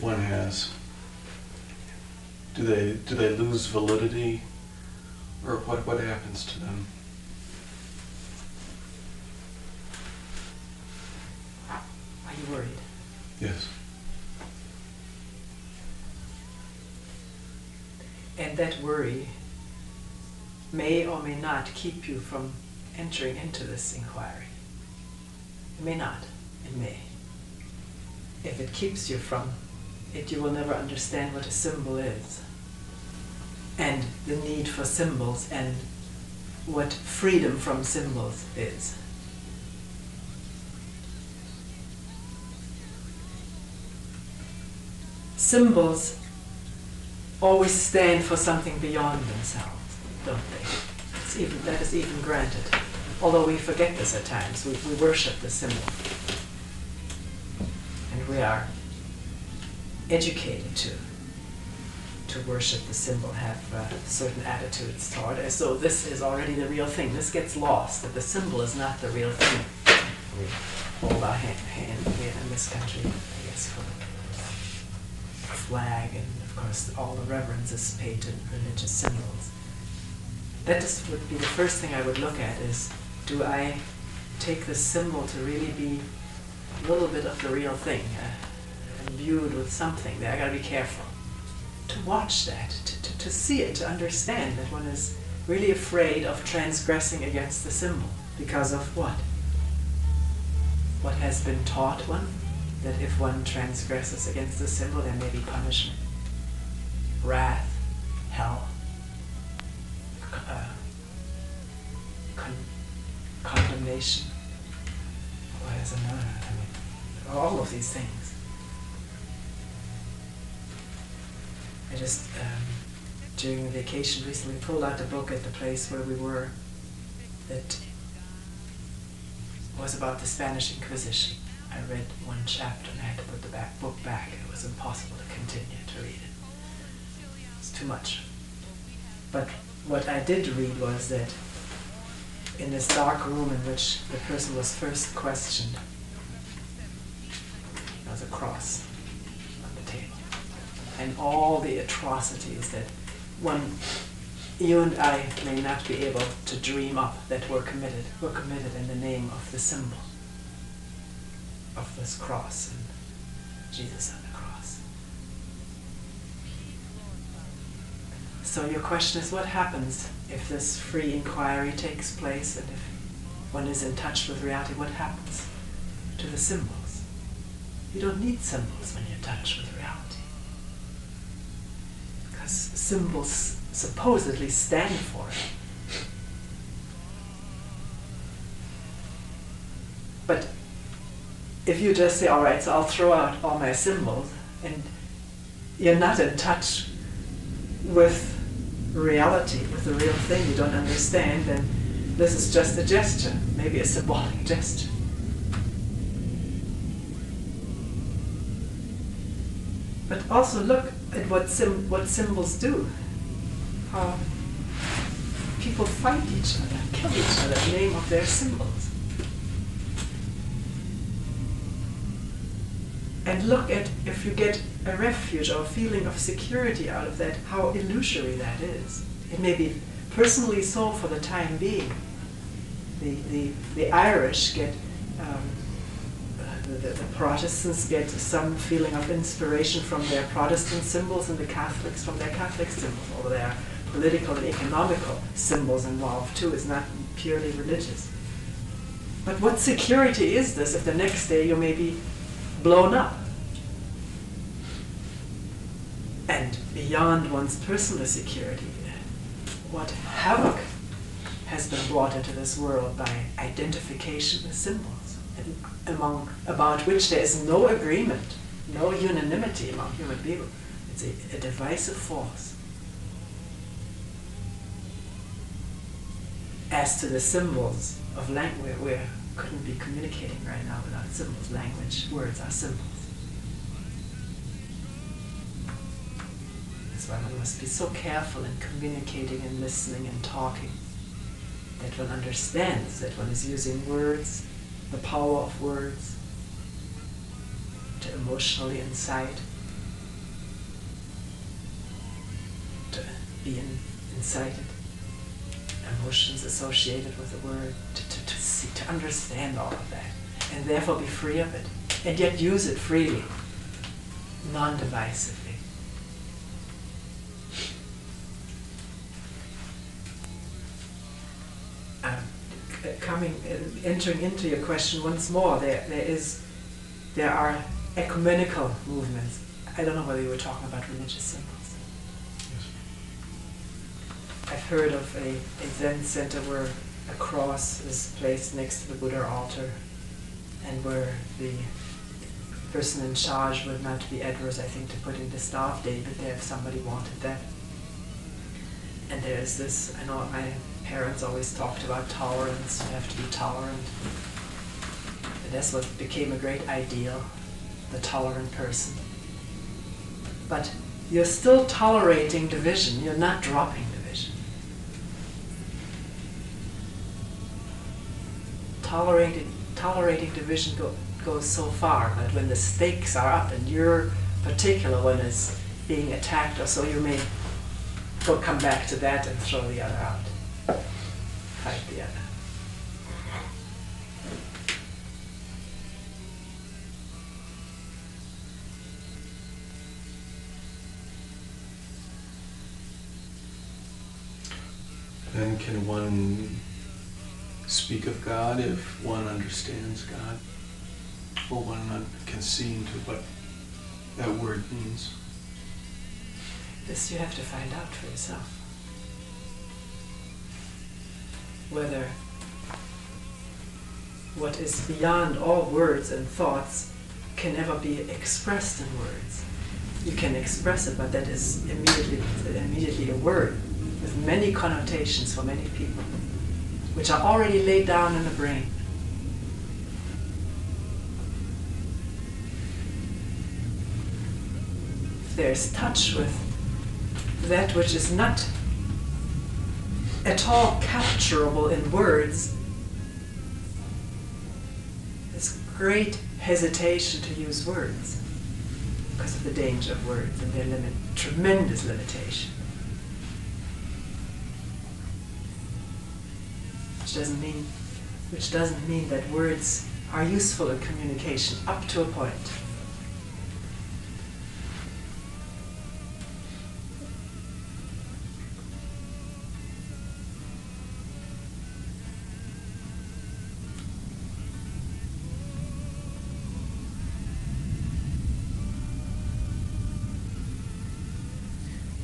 one has? Do they lose validity? Or what happens to them? Are you worried? Yes. And that worry may or may not keep you from entering into this inquiry. It may not. It may. If it keeps you from it, you will never understand what a symbol is, and the need for symbols, and what freedom from symbols is. Symbols always stand for something beyond themselves, don't they? That is even granted. Although we forget this at times, we worship the symbol. And we are educated to worship the symbol, have certain attitudes toward it, as though this is already the real thing. This gets lost, that the symbol is not the real thing. We hold our hand here in this country, I guess, for the flag, and of course all the reverence is paid to religious symbols. That just would be the first thing I would look at, is, do I take this symbol to really be a little bit of the real thing, imbued with something there? I gotta be careful to watch that, to see it, to understand that one is really afraid of transgressing against the symbol because of what? What has been taught one? That if one transgresses against the symbol, there may be punishment, wrath, hell, condemnation. What is another? All of these things. I just, during the vacation recently, pulled out a book at the place where we were that was about the Spanish Inquisition. I read one chapter and I had to put the book back. It was impossible to continue to read it. It was too much. But what I did read was that in this dark room in which the person was first questioned, there was a cross on the table. And all the atrocities that one you and I may not be able to dream up that we're committed. We're committed in the name of the symbol of this cross and Jesus on the cross. So your question is, what happens if this free inquiry takes place and if one is in touch with reality? What happens to the symbols? You don't need symbols when you're in touch with reality. Because symbols supposedly stand for it. But if you just say, all right, so I'll throw out all my symbols, and you're not in touch with reality, with the real thing, you don't understand, then this is just a gesture, maybe a symbolic gesture. But also look at what symbols do. How people fight each other, kill each other in the name of their symbols. And look at, if you get a refuge or a feeling of security out of that, how illusory that is. It may be personally so for the time being. The Irish get, the Protestants get some feeling of inspiration from their Protestant symbols, and the Catholics from their Catholic symbols, although there are political and economical symbols involved too. It's not purely religious. But what security is this if the next day you may be blown up? And beyond one's personal security, what havoc has been brought into this world by identification with symbols, and about which there is no agreement, no unanimity among human people. It's a divisive force. As to the symbols of language, we couldn't be communicating right now without symbols. Language, words are symbols. That's why one must be so careful in communicating and listening and talking, that one understands that one is using words, the power of words, to emotionally incite, to be incited, emotions associated with the word, to understand all of that, and therefore be free of it, and yet use it freely, non-divisively. Entering into your question once more, there are ecumenical movements. I don't know whether you were talking about religious symbols. Yes. I've heard of a Zen center where a cross is placed next to the Buddha altar, and where the person in charge would not be adverse, I think, to putting the Star of David there if somebody wanted that. And there's this, I know my parents always talked about tolerance. You have to be tolerant. And that's what became a great ideal, the tolerant person. But you're still tolerating division. You're not dropping division. Tolerating division goes so far that when the stakes are up and your particular one is being attacked, or so, you may come back to that and throw the other out. Fight the other. And can one speak of God if one understands God? Or one can see into what that word means? This you have to find out for yourself. Whether what is beyond all words and thoughts can ever be expressed in words. You can express it, but that is immediately a word with many connotations for many people, which are already laid down in the brain. If there is touch with that which is not at all capturable in words, there's great hesitation to use words because of the danger of words and their tremendous limitation. which doesn't mean that words are useful in communication up to a point.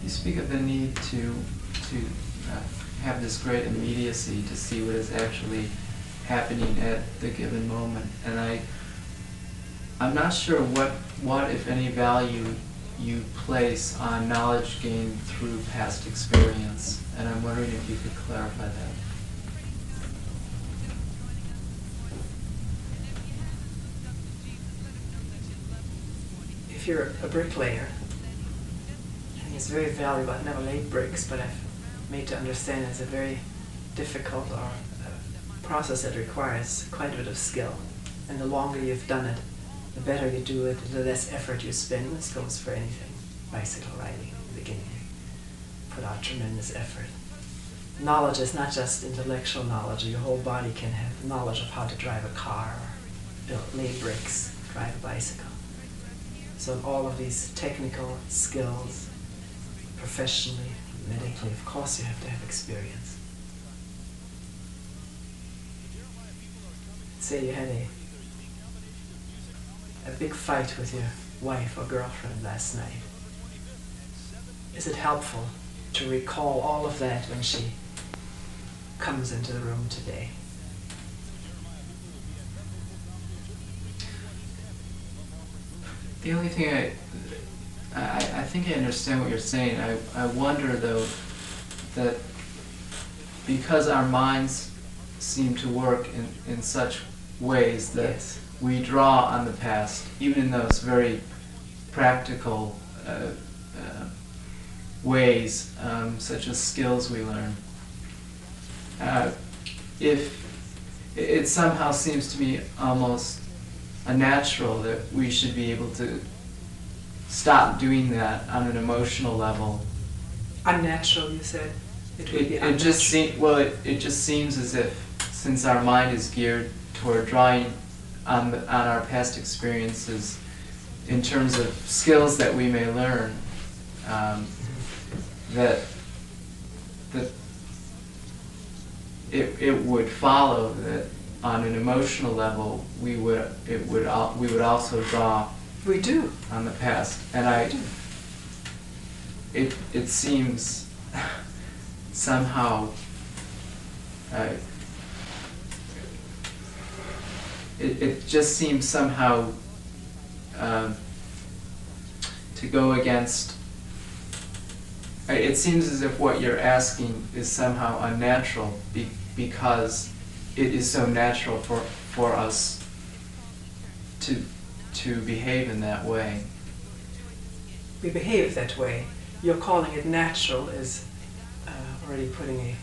You speak of the need to have this great immediacy to see what is actually happening at the given moment, and I'm not sure what if any value you place on knowledge gained through past experience, and I'm wondering if you could clarify that. If you're a bricklayer, I think it's very valuable. I've never laid bricks, but I've made to understand it's a very difficult or process that requires quite a bit of skill. And the longer you've done it, the better you do it, the less effort you spend. This goes for anything. Bicycle riding in the beginning, put out tremendous effort. Knowledge is not just intellectual knowledge. Your whole body can have knowledge of how to drive a car, or lay bricks, drive a bicycle. So in all of these technical skills, professionally, medically, of course you have to have experience. Say you had a big fight with your wife or girlfriend last night. Is it helpful to recall all of that when she comes into the room today? The only thing I think I understand what you're saying. I wonder though that because our minds seem to work in such ways that Yes. we draw on the past, even in those very practical ways, such as skills we learn. If it somehow seems to me almost unnatural that we should be able to stop doing that on an emotional level. Unnatural, you said? It would be It just it just seems as if, since our mind is geared toward drawing on our past experiences in terms of skills that we may learn, that it would follow that on an emotional level we would also draw. We do. On the past, and it seems somehow it just seems somehow to go against. It seems as if what you're asking is somehow unnatural because it is so natural for us to behave in that way. We behave that way. You're calling it natural is already putting a...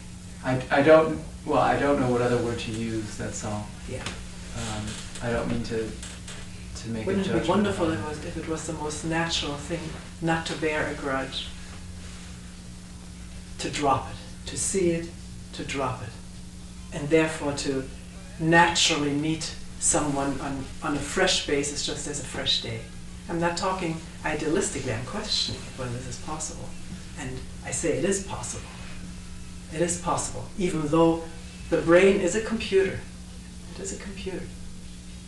I don't know what other word to use, that's all. Yeah. I don't mean to make a Wouldn't judgment. it be wonderful if it was the most natural thing not to bear a grudge, to drop it, to see it, to drop it, and therefore to naturally meet someone on a fresh basis just as a fresh day. I'm not talking idealistically, I'm questioning whether this is possible. And I say it is possible. It is possible, even though the brain is a computer. It is a computer.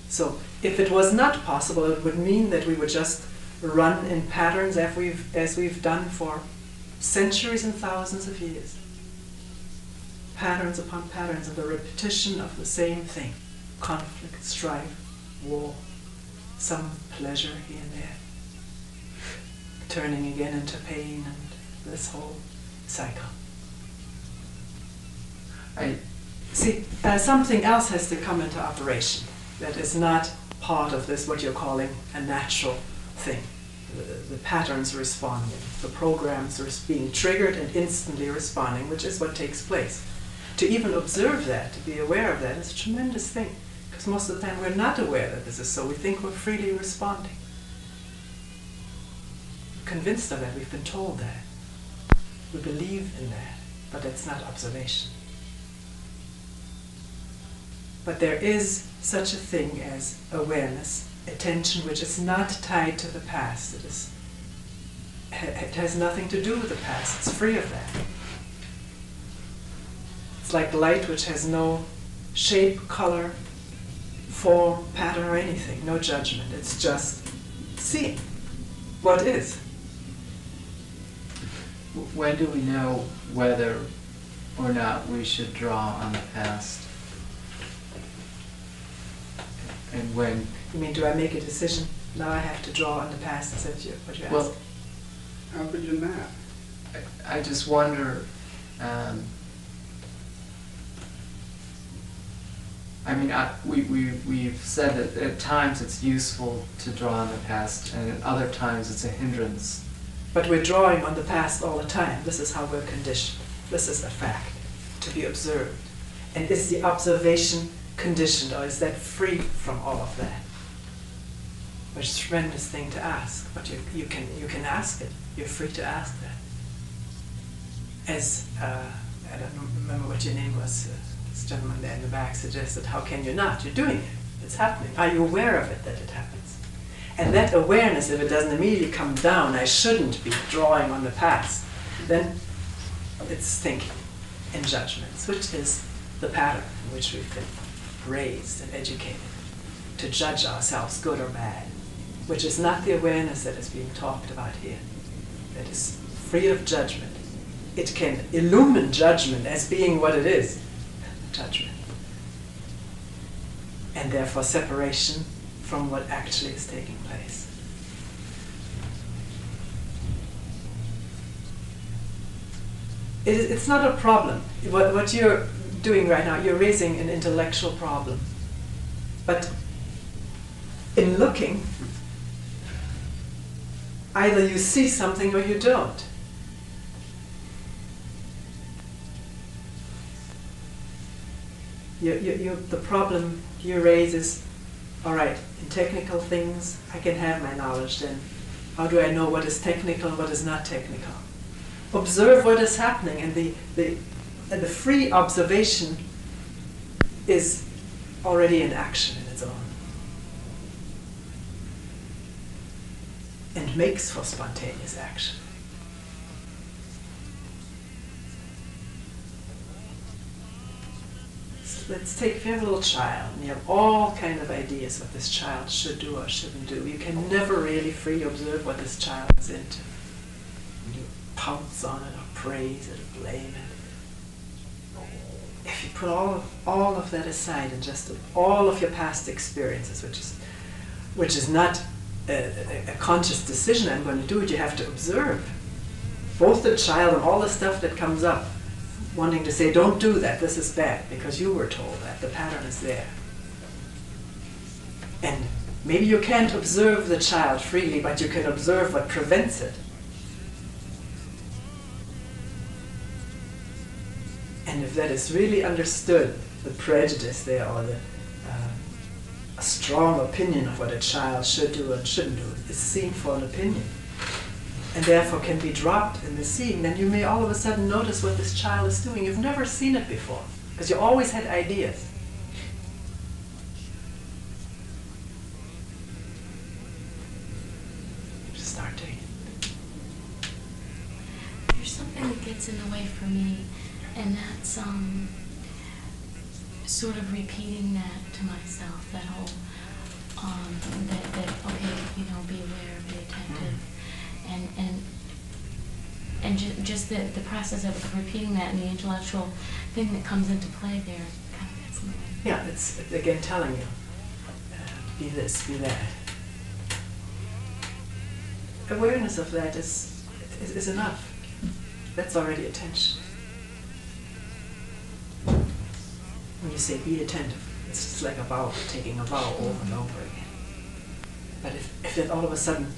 So if it was not possible, it would mean that we would just run in patterns as we've done for centuries and thousands of years. Patterns upon patterns of the repetition of the same thing. Conflict, strife, war, some pleasure here and there, turning again into pain, and this whole cycle. See, something else has to come into operation that is not part of this, what you're calling a natural thing. The patterns responding, the programs are being triggered and instantly responding, which is what takes place. To even observe that, to be aware of that, is a tremendous thing. Because most of the time we're not aware that this is so. We think we're freely responding. We're convinced of that. We've been told that. We believe in that. But that's not observation. But there is such a thing as awareness, attention which is not tied to the past. It has nothing to do with the past. It's free of that. It's like light which has no shape, color, form, pattern, or anything. No judgment. It's just seeing what is. When do we know whether or not we should draw on the past? And when? You mean, do I make a decision? Now I have to draw on the past. Is that what you asked? Well, How could you not? I just wonder, I mean, we've said that at times it's useful to draw on the past, and at other times it's a hindrance. But we're drawing on the past all the time. This is how we're conditioned. This is a fact to be observed. And is the observation conditioned, or is that free from all of that? Which is a tremendous thing to ask. But you can ask it. You're free to ask that. As, I don't remember what your name was, this gentleman there in the back suggested, how can you not? You're doing it. It's happening. Are you aware of it, that it happens? And that awareness, if it doesn't immediately come down, I shouldn't be drawing on the past, then it's thinking and judgments, which is the pattern in which we've been raised and educated to judge ourselves good or bad, which is not the awareness that is being talked about here. That is free of judgment. It can illumine judgment as being what it is, judgment. And therefore separation from what actually is taking place. It's not a problem. What you're doing right now, you're raising an intellectual problem. But in looking, either you see something or you don't. The problem you raise is, all right, in technical things, I can have my knowledge then. How do I know what is technical and what is not technical? Observe what is happening, and the free observation is already in action in its own. And makes for spontaneous action. Let's take, if you have a little child and you have all kind of ideas what this child should do or shouldn't do, you can never really freely observe what this child is into. You pounce on it or praise it or blame it. If you put all of that aside and just all of your past experiences, which is not a conscious decision, I'm going to do it, you have to observe. Both the child and all the stuff that comes up, wanting to say, don't do that, this is bad, because you were told that, the pattern is there. And maybe you can't observe the child freely, but you can observe what prevents it. And if that is really understood, the prejudice there, or a strong opinion of what a child should do and shouldn't do, is seen for an opinion, and therefore can be dropped in the seeing, then you may all of a sudden notice what this child is doing. You've never seen it before, because you always had ideas. Just start doing it. There's something that gets in the way for me, and that's sort of repeating that to myself, that whole, that okay, you know, be aware, be attentive. And just the process of repeating that, and the intellectual thing that comes into play there kind of gets in the way. Yeah, it's again telling you, be this, be that. Awareness of that is enough. That's already attention. When you say be attentive, it's just like a vow, taking a vow over and over again. But if it all of a sudden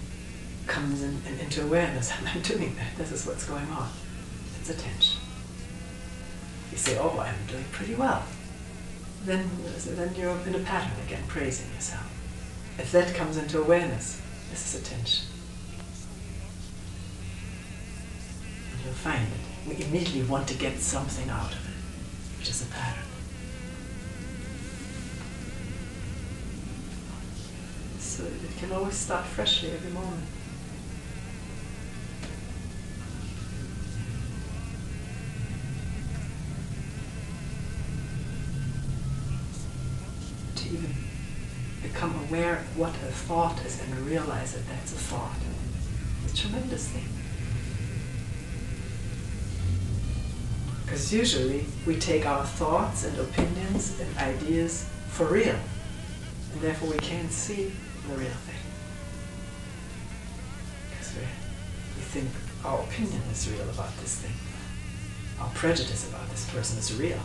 comes into awareness, I'm doing that, this is what's going on, it's attention. You say, oh, I'm doing pretty well. Then you're in a pattern again, praising yourself. If that comes into awareness, this is attention. And you'll find it. We immediately want to get something out of it, which is a pattern. So it can always start freshly every moment. To even become aware of what a thought is and realize that that's a thought. It's a tremendous thing. Because usually we take our thoughts and opinions and ideas for real. And therefore we can't see the real thing. Because we think our opinion is real about this thing. Our prejudice about this person is real.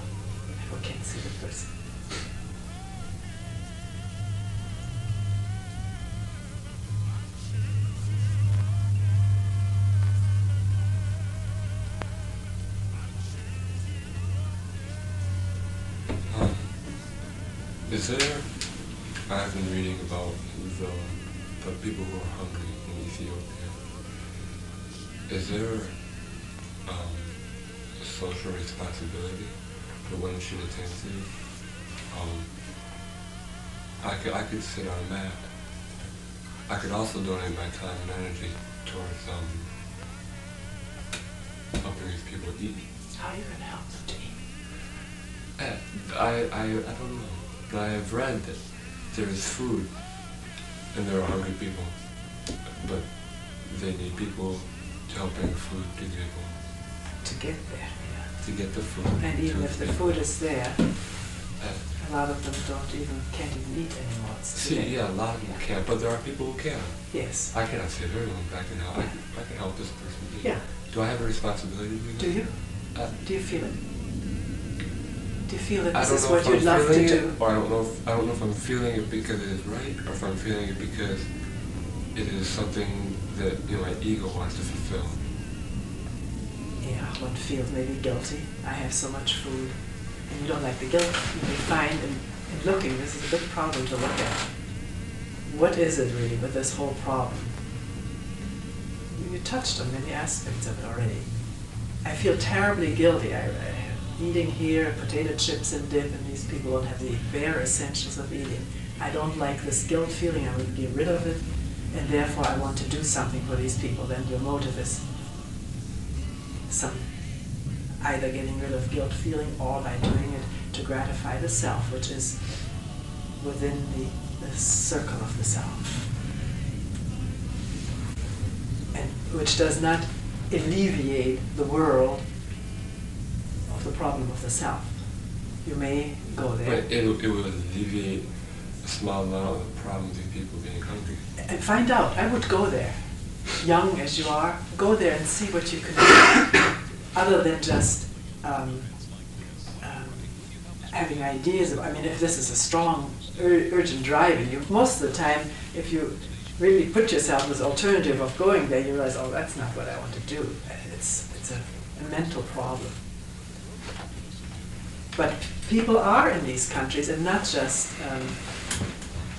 Therefore we can't see the person. Is there, I've been reading about the people who are hungry in Ethiopia. Is there a social responsibility that one should attend to? I could sit on a mat. I could also donate my time and energy towards helping these people eat. How are you going to help them to eat? I don't know. I have read that there is food and there are hungry people, but they need people to help bring food to the people. To get there, yeah. To get the food. And even if the food is there, a lot of them can't even eat anymore. Yeah, a lot of them can't, but there are people who can. Yes. I cannot save everyone, but I can help this person eat. Yeah. Do I have a responsibility to do that? Do you? Do you feel it? Do you feel that I this don't is know what if you'd I'm love to feeling do? it, or I don't know if I'm feeling it because it is right, or if I'm feeling it because it is something that my ego wants to fulfill. Yeah, one feels maybe guilty. I have so much food, and you don't like the guilt. You may find in looking, this is a big problem to look at. What is it really with this whole problem? You touched on many aspects of it already. I feel terribly guilty. Eating here, potato chips and dip, and these people don't have the bare essentials of eating. I don't like this guilt feeling. I would get rid of it, and therefore I want to do something for these people. Then your motive is either getting rid of guilt feeling or by doing it to gratify the self, which is within the circle of the self, and which does not alleviate the world of the problem of the self. You may go there. But it will alleviate a small amount of the problems of people being hungry. And find out. I would go there. Young as you are, go there and see what you can do. Other than just having ideas of, if this is a strong, urgent drive in you, most of the time, if you really put yourself as alternative of going there, you realize, oh, that's not what I want to do. It's a mental problem. But people are in these countries, and not just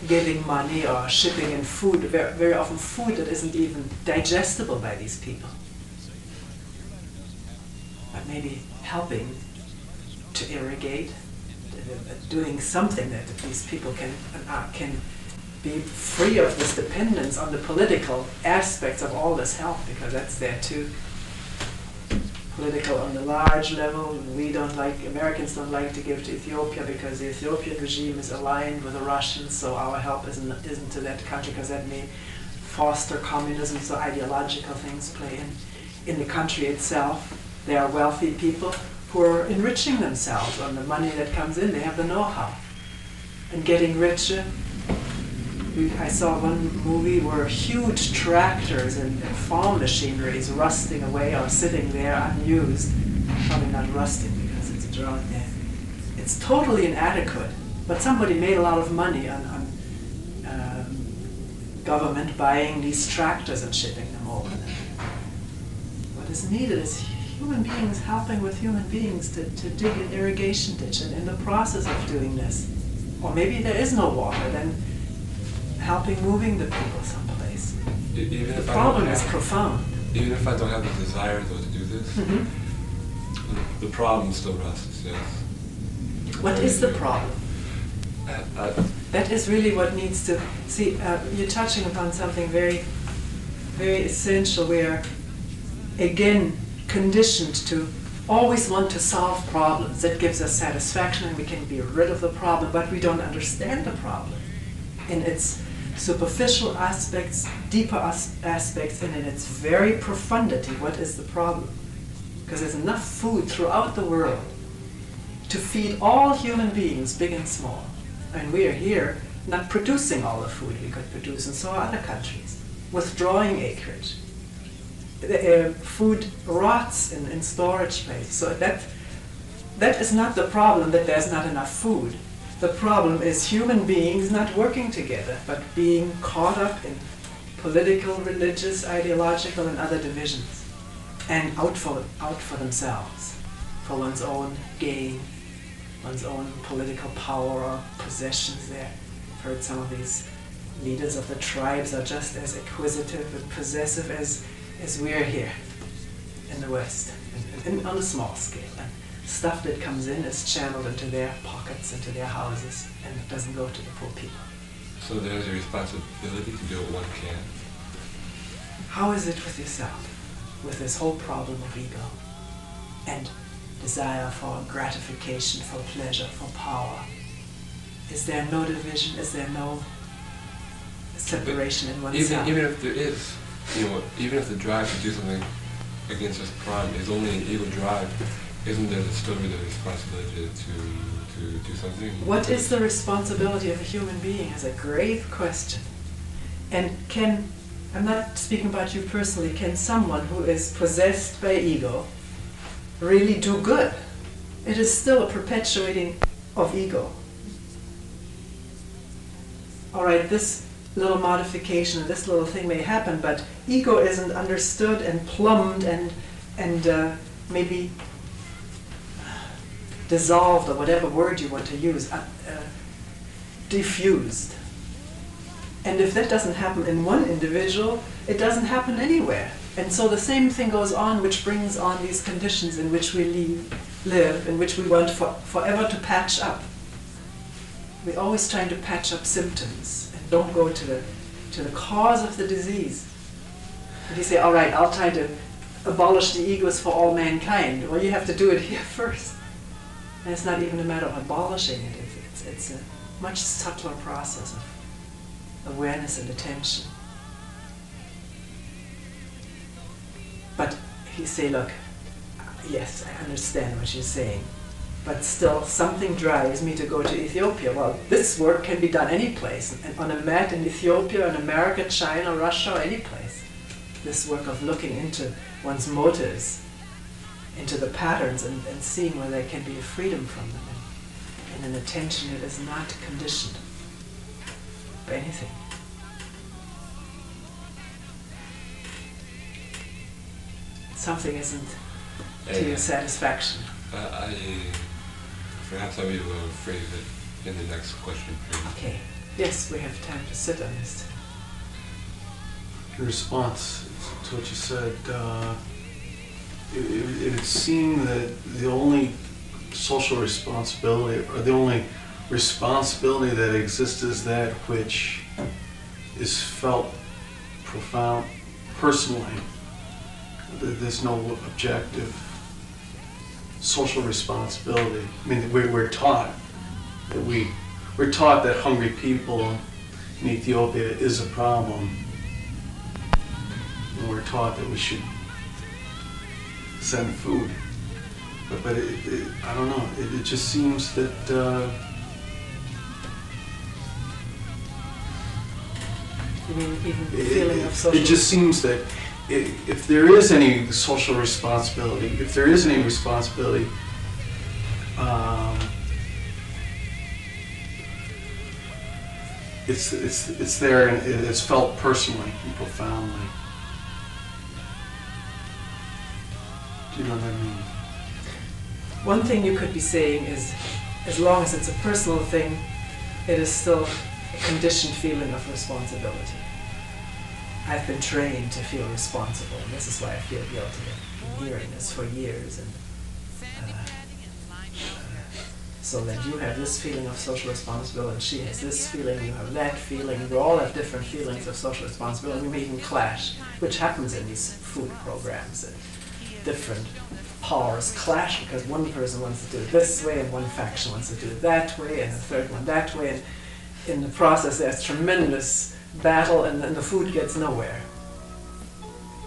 giving money or shipping in food, very often food that isn't even digestible by these people. But maybe helping to irrigate, doing something that these people can be free of this dependence on the political aspects of all this help, because that's there too. Political on the large level, Americans don't like to give to Ethiopia because the Ethiopian regime is aligned with the Russians, so our help isn't to that country because that may foster communism, so ideological things play in the country itself. There are wealthy people who are enriching themselves on the money that comes in. They have the know-how. And getting richer. I saw one movie where huge tractors and farm machinery is rusting away or sitting there unused. Probably not rusting because it's a drought there. It's totally inadequate. But somebody made a lot of money on government buying these tractors and shipping them over. What is needed is human beings helping with human beings to dig an irrigation ditch, and in the process of doing this, or maybe there is no water, then helping moving the people someplace. The problem is profound. Even if I don't have the desire though to do this, the problem still rests, yes. What is the problem? That is really what needs to, see, you're touching upon something very, very essential. We are, again, conditioned to always want to solve problems. That gives us satisfaction and we can be rid of the problem, but we don't understand the problem in its superficial aspects, deeper aspects, and in its very profundity. What is the problem? Because there's enough food throughout the world to feed all human beings, big and small. And we are here not producing all the food we could produce, and so are other countries, withdrawing acreage. Food rots in storage places. So that is not the problem, that there's not enough food. The problem is human beings not working together, but being caught up in political, religious, ideological, and other divisions, and out for themselves, for one's own gain, one's own political power or possessions there. I've heard some of these leaders of the tribes are just as acquisitive and possessive as we are here in the West, and on a small scale. And stuff that comes in is channeled into their pockets, into their houses, and it doesn't go to the poor people. So there's a responsibility to do what one can? How is it with yourself, with this whole problem of ego and desire for gratification, for pleasure, for power? Is there no division? Is there no separation in oneself? Even if there is, even if the drive to do something against this pride is only an ego drive, isn't there still the responsibility to do something? What is the responsibility of a human being is a grave question. And I'm not speaking about you personally, can someone who is possessed by ego really do good? It is still a perpetuating of ego. All right, this little modification, this little thing may happen, but ego isn't understood and plumbed and maybe dissolved, or whatever word you want to use, diffused. And if that doesn't happen in one individual, it doesn't happen anywhere. And so the same thing goes on, which brings on these conditions in which we live, in which we want forever to patch up. We're always trying to patch up symptoms and don't go to the cause of the disease. And you say, all right, I'll try to abolish the egos for all mankind. Well, you have to do it here first. And it's not even a matter of abolishing it. It's a much subtler process of awareness and attention. But if you say, look, yes, I understand what you're saying, but still something drives me to go to Ethiopia. Well, this work can be done any place, and on a mat in Ethiopia, in America, China, Russia, or any place. This work of looking into one's motives, into the patterns, and seeing where there can be a freedom from them, and an attention that is not conditioned by anything. Something isn't to your satisfaction. Perhaps I will phrase it in the next question. Okay. Yes, we have time to sit on this. In response to what you said, it would seem that the only social responsibility, or the only responsibility that exists, is that which is felt profound personally. There's no objective social responsibility. I mean, we're taught that we're taught that hungry people in Ethiopia is a problem, and we're taught that we should send food. But I don't know. It just seems that. You mean even the feeling of social? It just seems that if there is any social responsibility, if there is any responsibility, it's there and it's felt personally and profoundly. Do you know what I mean? One thing you could be saying is, as long as it's a personal thing, it is still a conditioned feeling of responsibility. I've been trained to feel responsible, and this is why I feel guilty. I've been hearing this for years, and So that you have this feeling of social responsibility, and she has this feeling, you have that feeling, we all have different feelings of social responsibility, we may even clash, which happens in these food programs. And different powers clash because one person wants to do it this way, and one faction wants to do it that way, and the third one that way, and in the process there's tremendous battle, and then the food gets nowhere.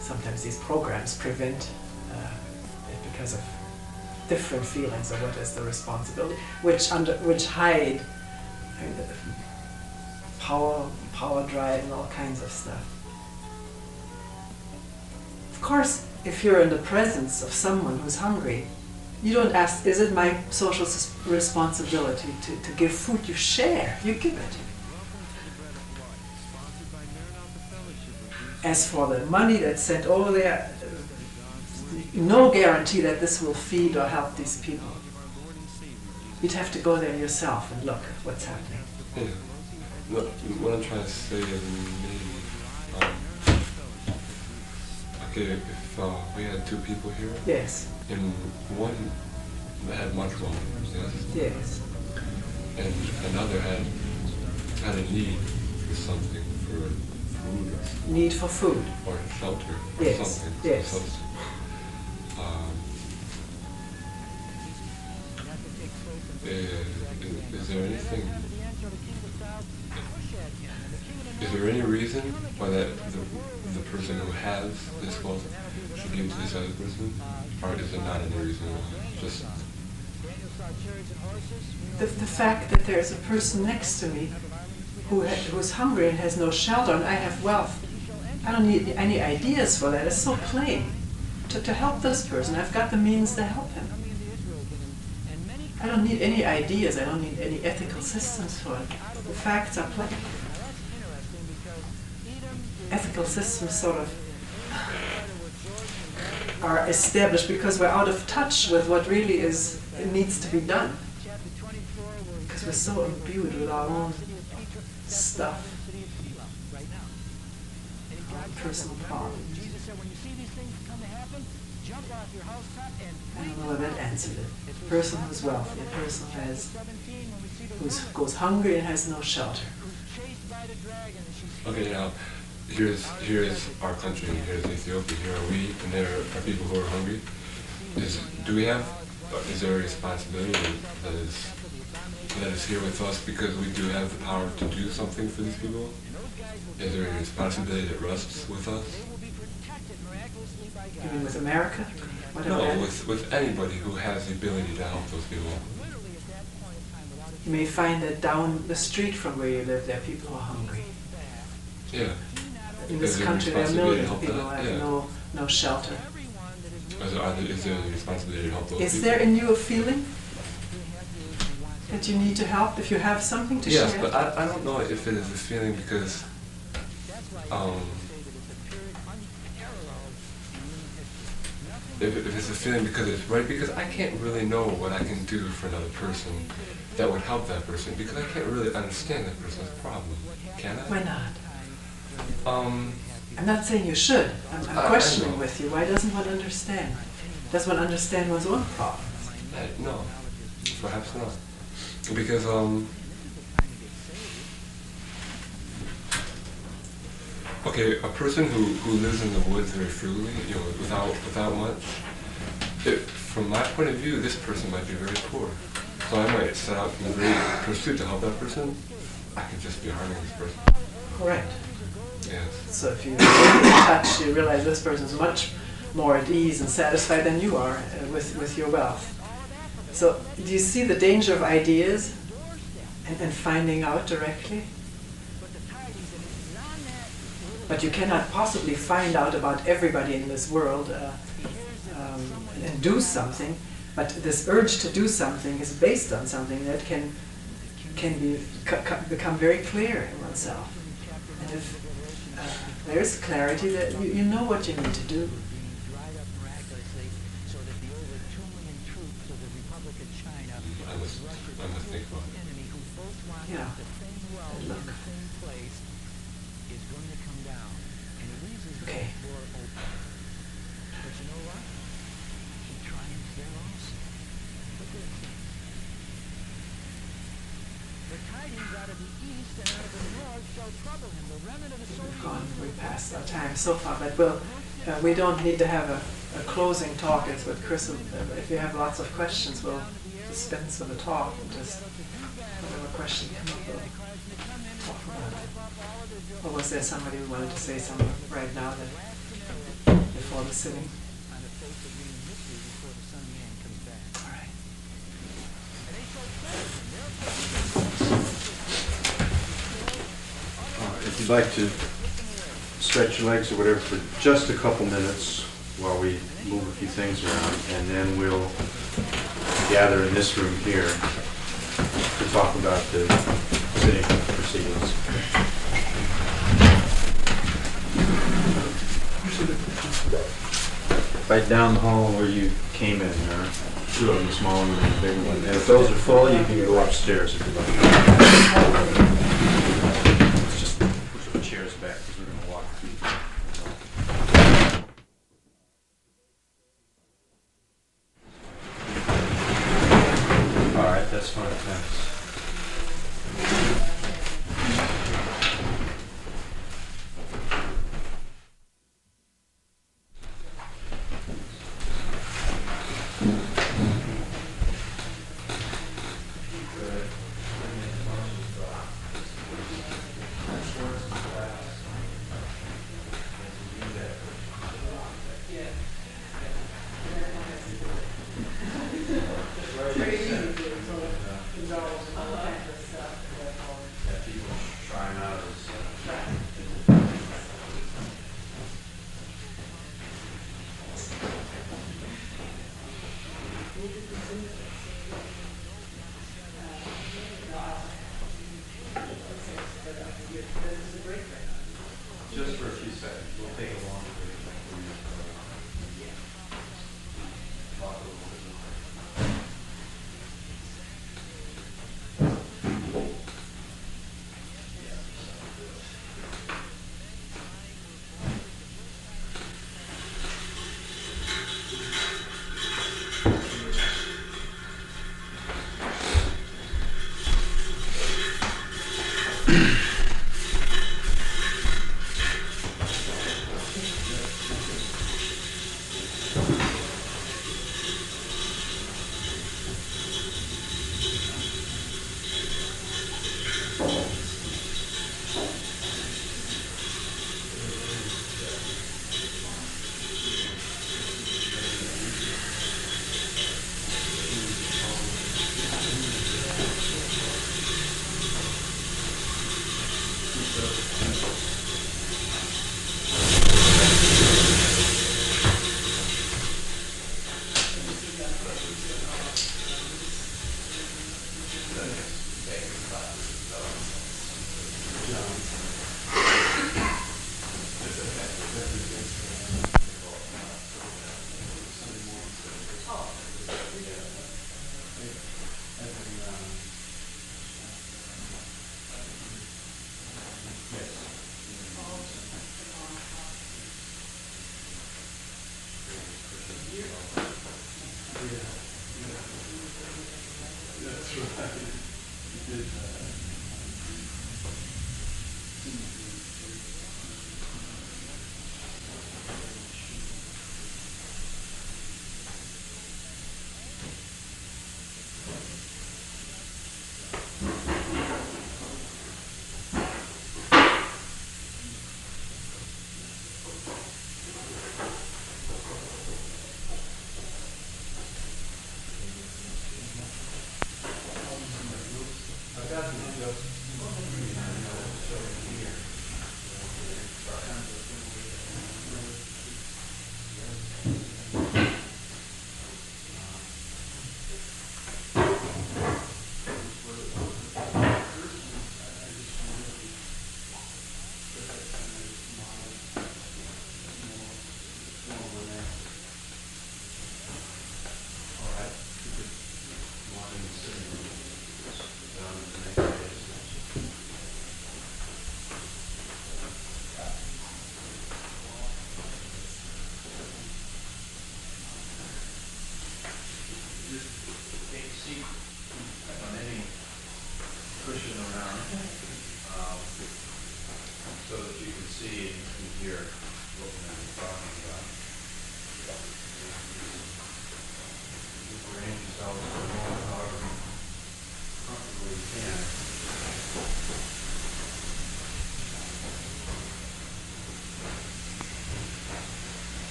Sometimes these programs prevent it because of different feelings of what is the responsibility, which hide power drive and all kinds of stuff. Of course, if you're in the presence of someone who's hungry, you don't ask, is it my social responsibility to give food? You share, you give it. As for the money that's sent over there, no guarantee that this will feed or help these people. You'd have to go there yourself and look at what's happening. Yeah. What I'm trying to say is maybe, okay, if we had two people here, yes, and one had much wealth, yes, yes, and another had a need for something, for food, need for food, or shelter, or yes, something, yes. Is there any reason why the person who has this wealth should give to this other person, or is there not any reason why? Just the fact that there's a person next to me who's hungry and has no shelter, and I have wealth. I don't need any ideas for that. It's so plain. To help this person, I've got the means to help him. I don't need any ideas. I don't need any ethical systems for it. The facts are plain. Ethical systems sort of are established because we're out of touch with what really needs to be done. Because we're so imbued with our own stuff, our personal problems. I don't know whether that answered it. A person who's wealthy, a person who goes hungry and has no shelter. okay, now here's our country, here's Ethiopia, here are we, and there are people who are hungry. Is there a responsibility that is here with us because we do have the power to do something for these people? Is there a responsibility that rests with us? You mean with America? No, with anybody who has the ability to help those people. You may find that down the street from where you live, there are people who are hungry. Yeah. In this country, there are millions of people who have no shelter. Is there a responsibility to help those people? Is there in you a feeling that you need to help if you have something to share? Yes, but I don't know if it is a feeling because if it's a feeling because it's right, because I can't really know what I can do for another person that would help that person, because I can't really understand that person's problem. Can I? Why not? I'm not saying you should. I'm questioning with you. Why doesn't one understand? Does one understand one's own problems? No, perhaps not. Because okay, a person who lives in the woods very frugally, without much, from my point of view, this person might be very poor. So I might set out in the very pursuit to help that person. I could just be harming this person. Correct. Yes. So if you touch, you realize this person is much more at ease and satisfied than you are with your wealth. So do you see the danger of ideas and finding out directly? But you cannot possibly find out about everybody in this world and do something. But this urge to do something is based on something that can become very clear in oneself. And if there is clarity, that you know what you need to do. I must think about it. Yeah. Look. Okay. we've passed our time so far, but we don't need to have a closing talk as with Chris. If you have lots of questions, we'll dispense with the talk and just whatever question come up, we'll talk about it. Or was there somebody who wanted to say something right now that before the sitting? All right. If you'd like to stretch your legs or whatever for just a couple minutes while we move a few things around, and then we'll gather in this room here to talk about the sitting proceedings. Right down the hall where you came in, there are two of them, the small one and the big one. And if those are full, you can go upstairs if you'd like. Let's just push the chairs back because we're going to walk. All right, that's fine, thanks. Just for a few seconds. We'll take a long break before you talk a little bit more.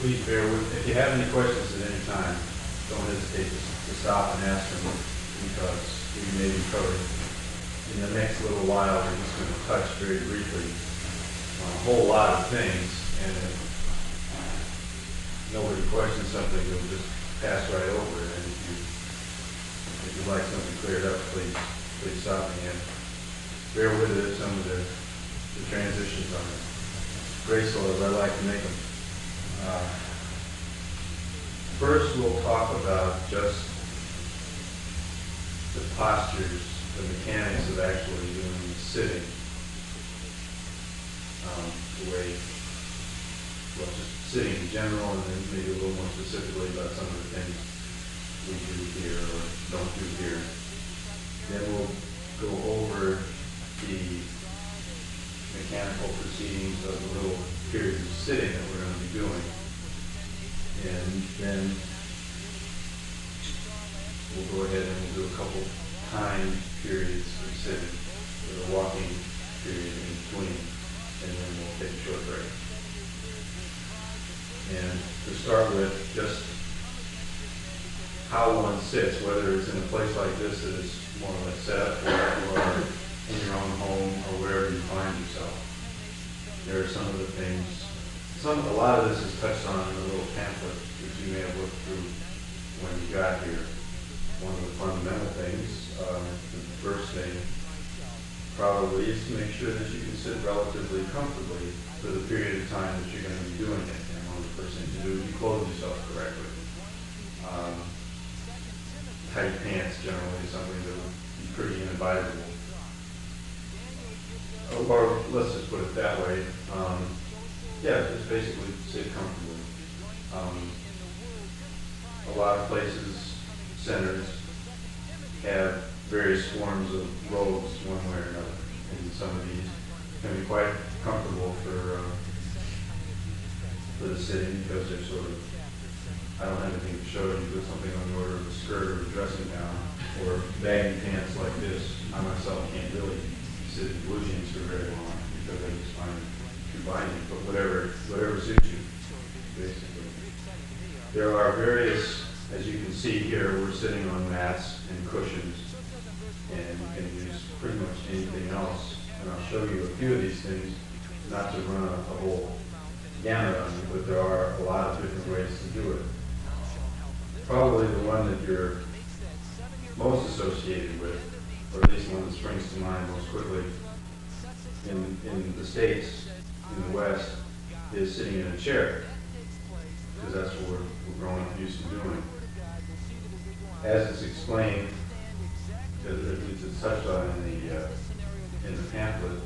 please bear with, if you have any questions at any time, don't hesitate to stop and ask them, because we may be covered. In the next little while, we're just going to touch very briefly on a whole lot of things, and if nobody questions something, we'll just pass right over it. And if you'd like something cleared up, please stop me and bear with it. Some of the transitions on it graceful as I like to make them. First, we'll talk about just the postures, the mechanics of actually doing sitting. The way, well, just sitting in general, and then maybe a little more specifically about some of the things we do here or don't do here. Then we'll go over the mechanical proceedings of the little periods of sitting that we're going to be doing. And then we'll go ahead and we'll do a couple time periods of sitting with a walking period in between, and then we'll take a short break. And to start with, just how one sits, whether it's in a place like this that is more or less set up for it, or in your own home, or wherever you find yourself. There are some of the things, a lot of this is touched on in a little pamphlet which you may have looked through when you got here. One of the fundamental things, the first thing probably is to make sure that you can sit relatively comfortably for the period of time that you're going to be doing it. And one of the first things to do is you clothe yourself correctly. Tight pants generally is something that would be pretty inadvisable. Or let's just put it that way. Yeah, just basically sit comfortably. A lot of places, centers, have various forms of robes one way or another. And some of these can be quite comfortable for the sitting, because they're sort of, I don't have anything to show you, but something on the order of a skirt or a dressing gown, or baggy pants like this. I myself can't really sit in blue jeans for very long because I just find it too binding, but whatever suits you, basically. There are various, as you can see here, we're sitting on mats and cushions, and you can use pretty much anything else. And I'll show you a few of these things, not to run a whole gamut on them, but there are a lot of different ways to do it. Probably the one that you're most associated with, or at least one that springs to mind most quickly in the States, in the West, is sitting in a chair, because that's what we're growing up used to doing. As it's explained, at least it's touched on in the pamphlet,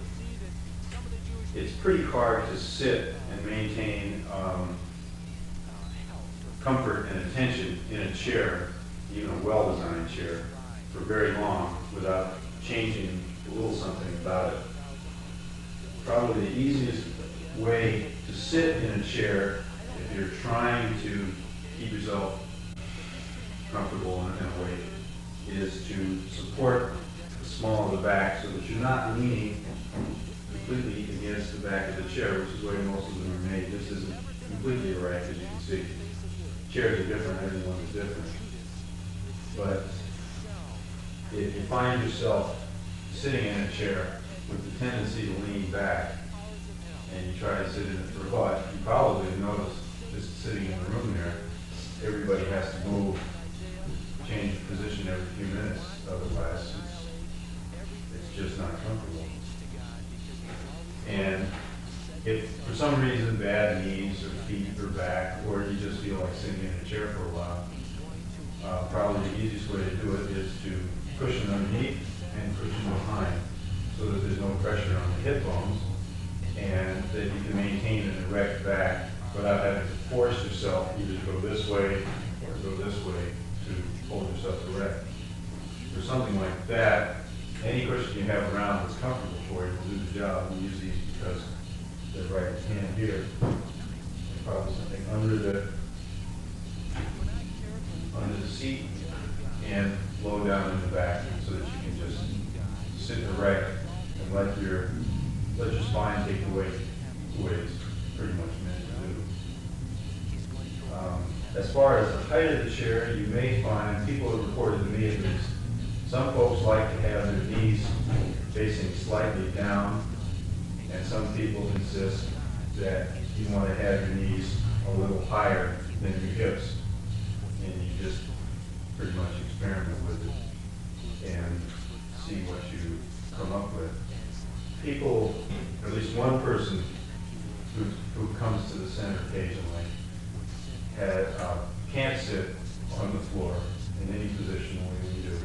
it's pretty hard to sit and maintain comfort and attention in a chair, even a well-designed chair, for very long without changing a little something about it. Probably the easiest way to sit in a chair, if you're trying to keep yourself comfortable in a way, is to support the small of the back so that you're not leaning completely against the back of the chair, which is the way most of them are made. This isn't completely erect, as you can see. Chairs are different, everyone is different. But if you find yourself sitting in a chair with the tendency to lean back, and you try to sit in it for a while, you probably notice just sitting in the room there, everybody has to move, change the position every few minutes, otherwise it's just not comfortable. And if for some reason bad knees or feet or back, or you just feel like sitting in a chair for a while, probably the easiest way to do it is to cushion underneath and cushion behind, so that there's no pressure on the hip bones, and that you can maintain an erect back without having to force yourself either to go this way or go this way to hold yourself erect. For something like that, any cushion you have around that's comfortable for you will do the job. We use these because they're right at hand here. There's probably something under the seat and low down in the back, so that you can just sit erect and let your spine take the weight it's pretty much meant to do. As far as the height of the chair, you may find, people have reported to me at least, some folks like to have their knees facing slightly down, and some people insist that you want to have your knees a little higher than your hips, and you just pretty much experiment with it and see what you come up with. People, at least one person who comes to the center occasionally, can't sit on the floor in any position the way you do,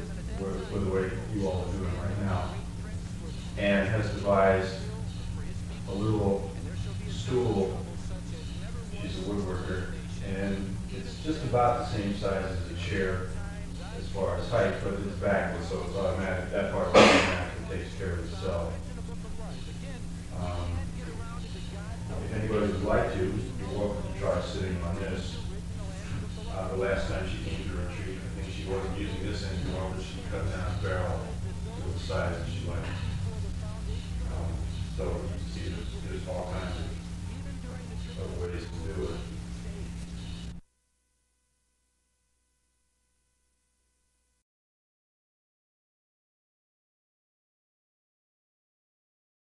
or the way you all are doing right now, and has devised a little stool. She's a woodworker, and it's just about the same size as a chair as far as height, but it's backward, so it's automatic. That part automatically takes care of itself. If anybody would like to, you're welcome to try sitting on this. The last time she came to retreat, I think she wasn't using this anymore, but she cut down a barrel to the size that she liked. So you see, there's all kinds of ways to do it.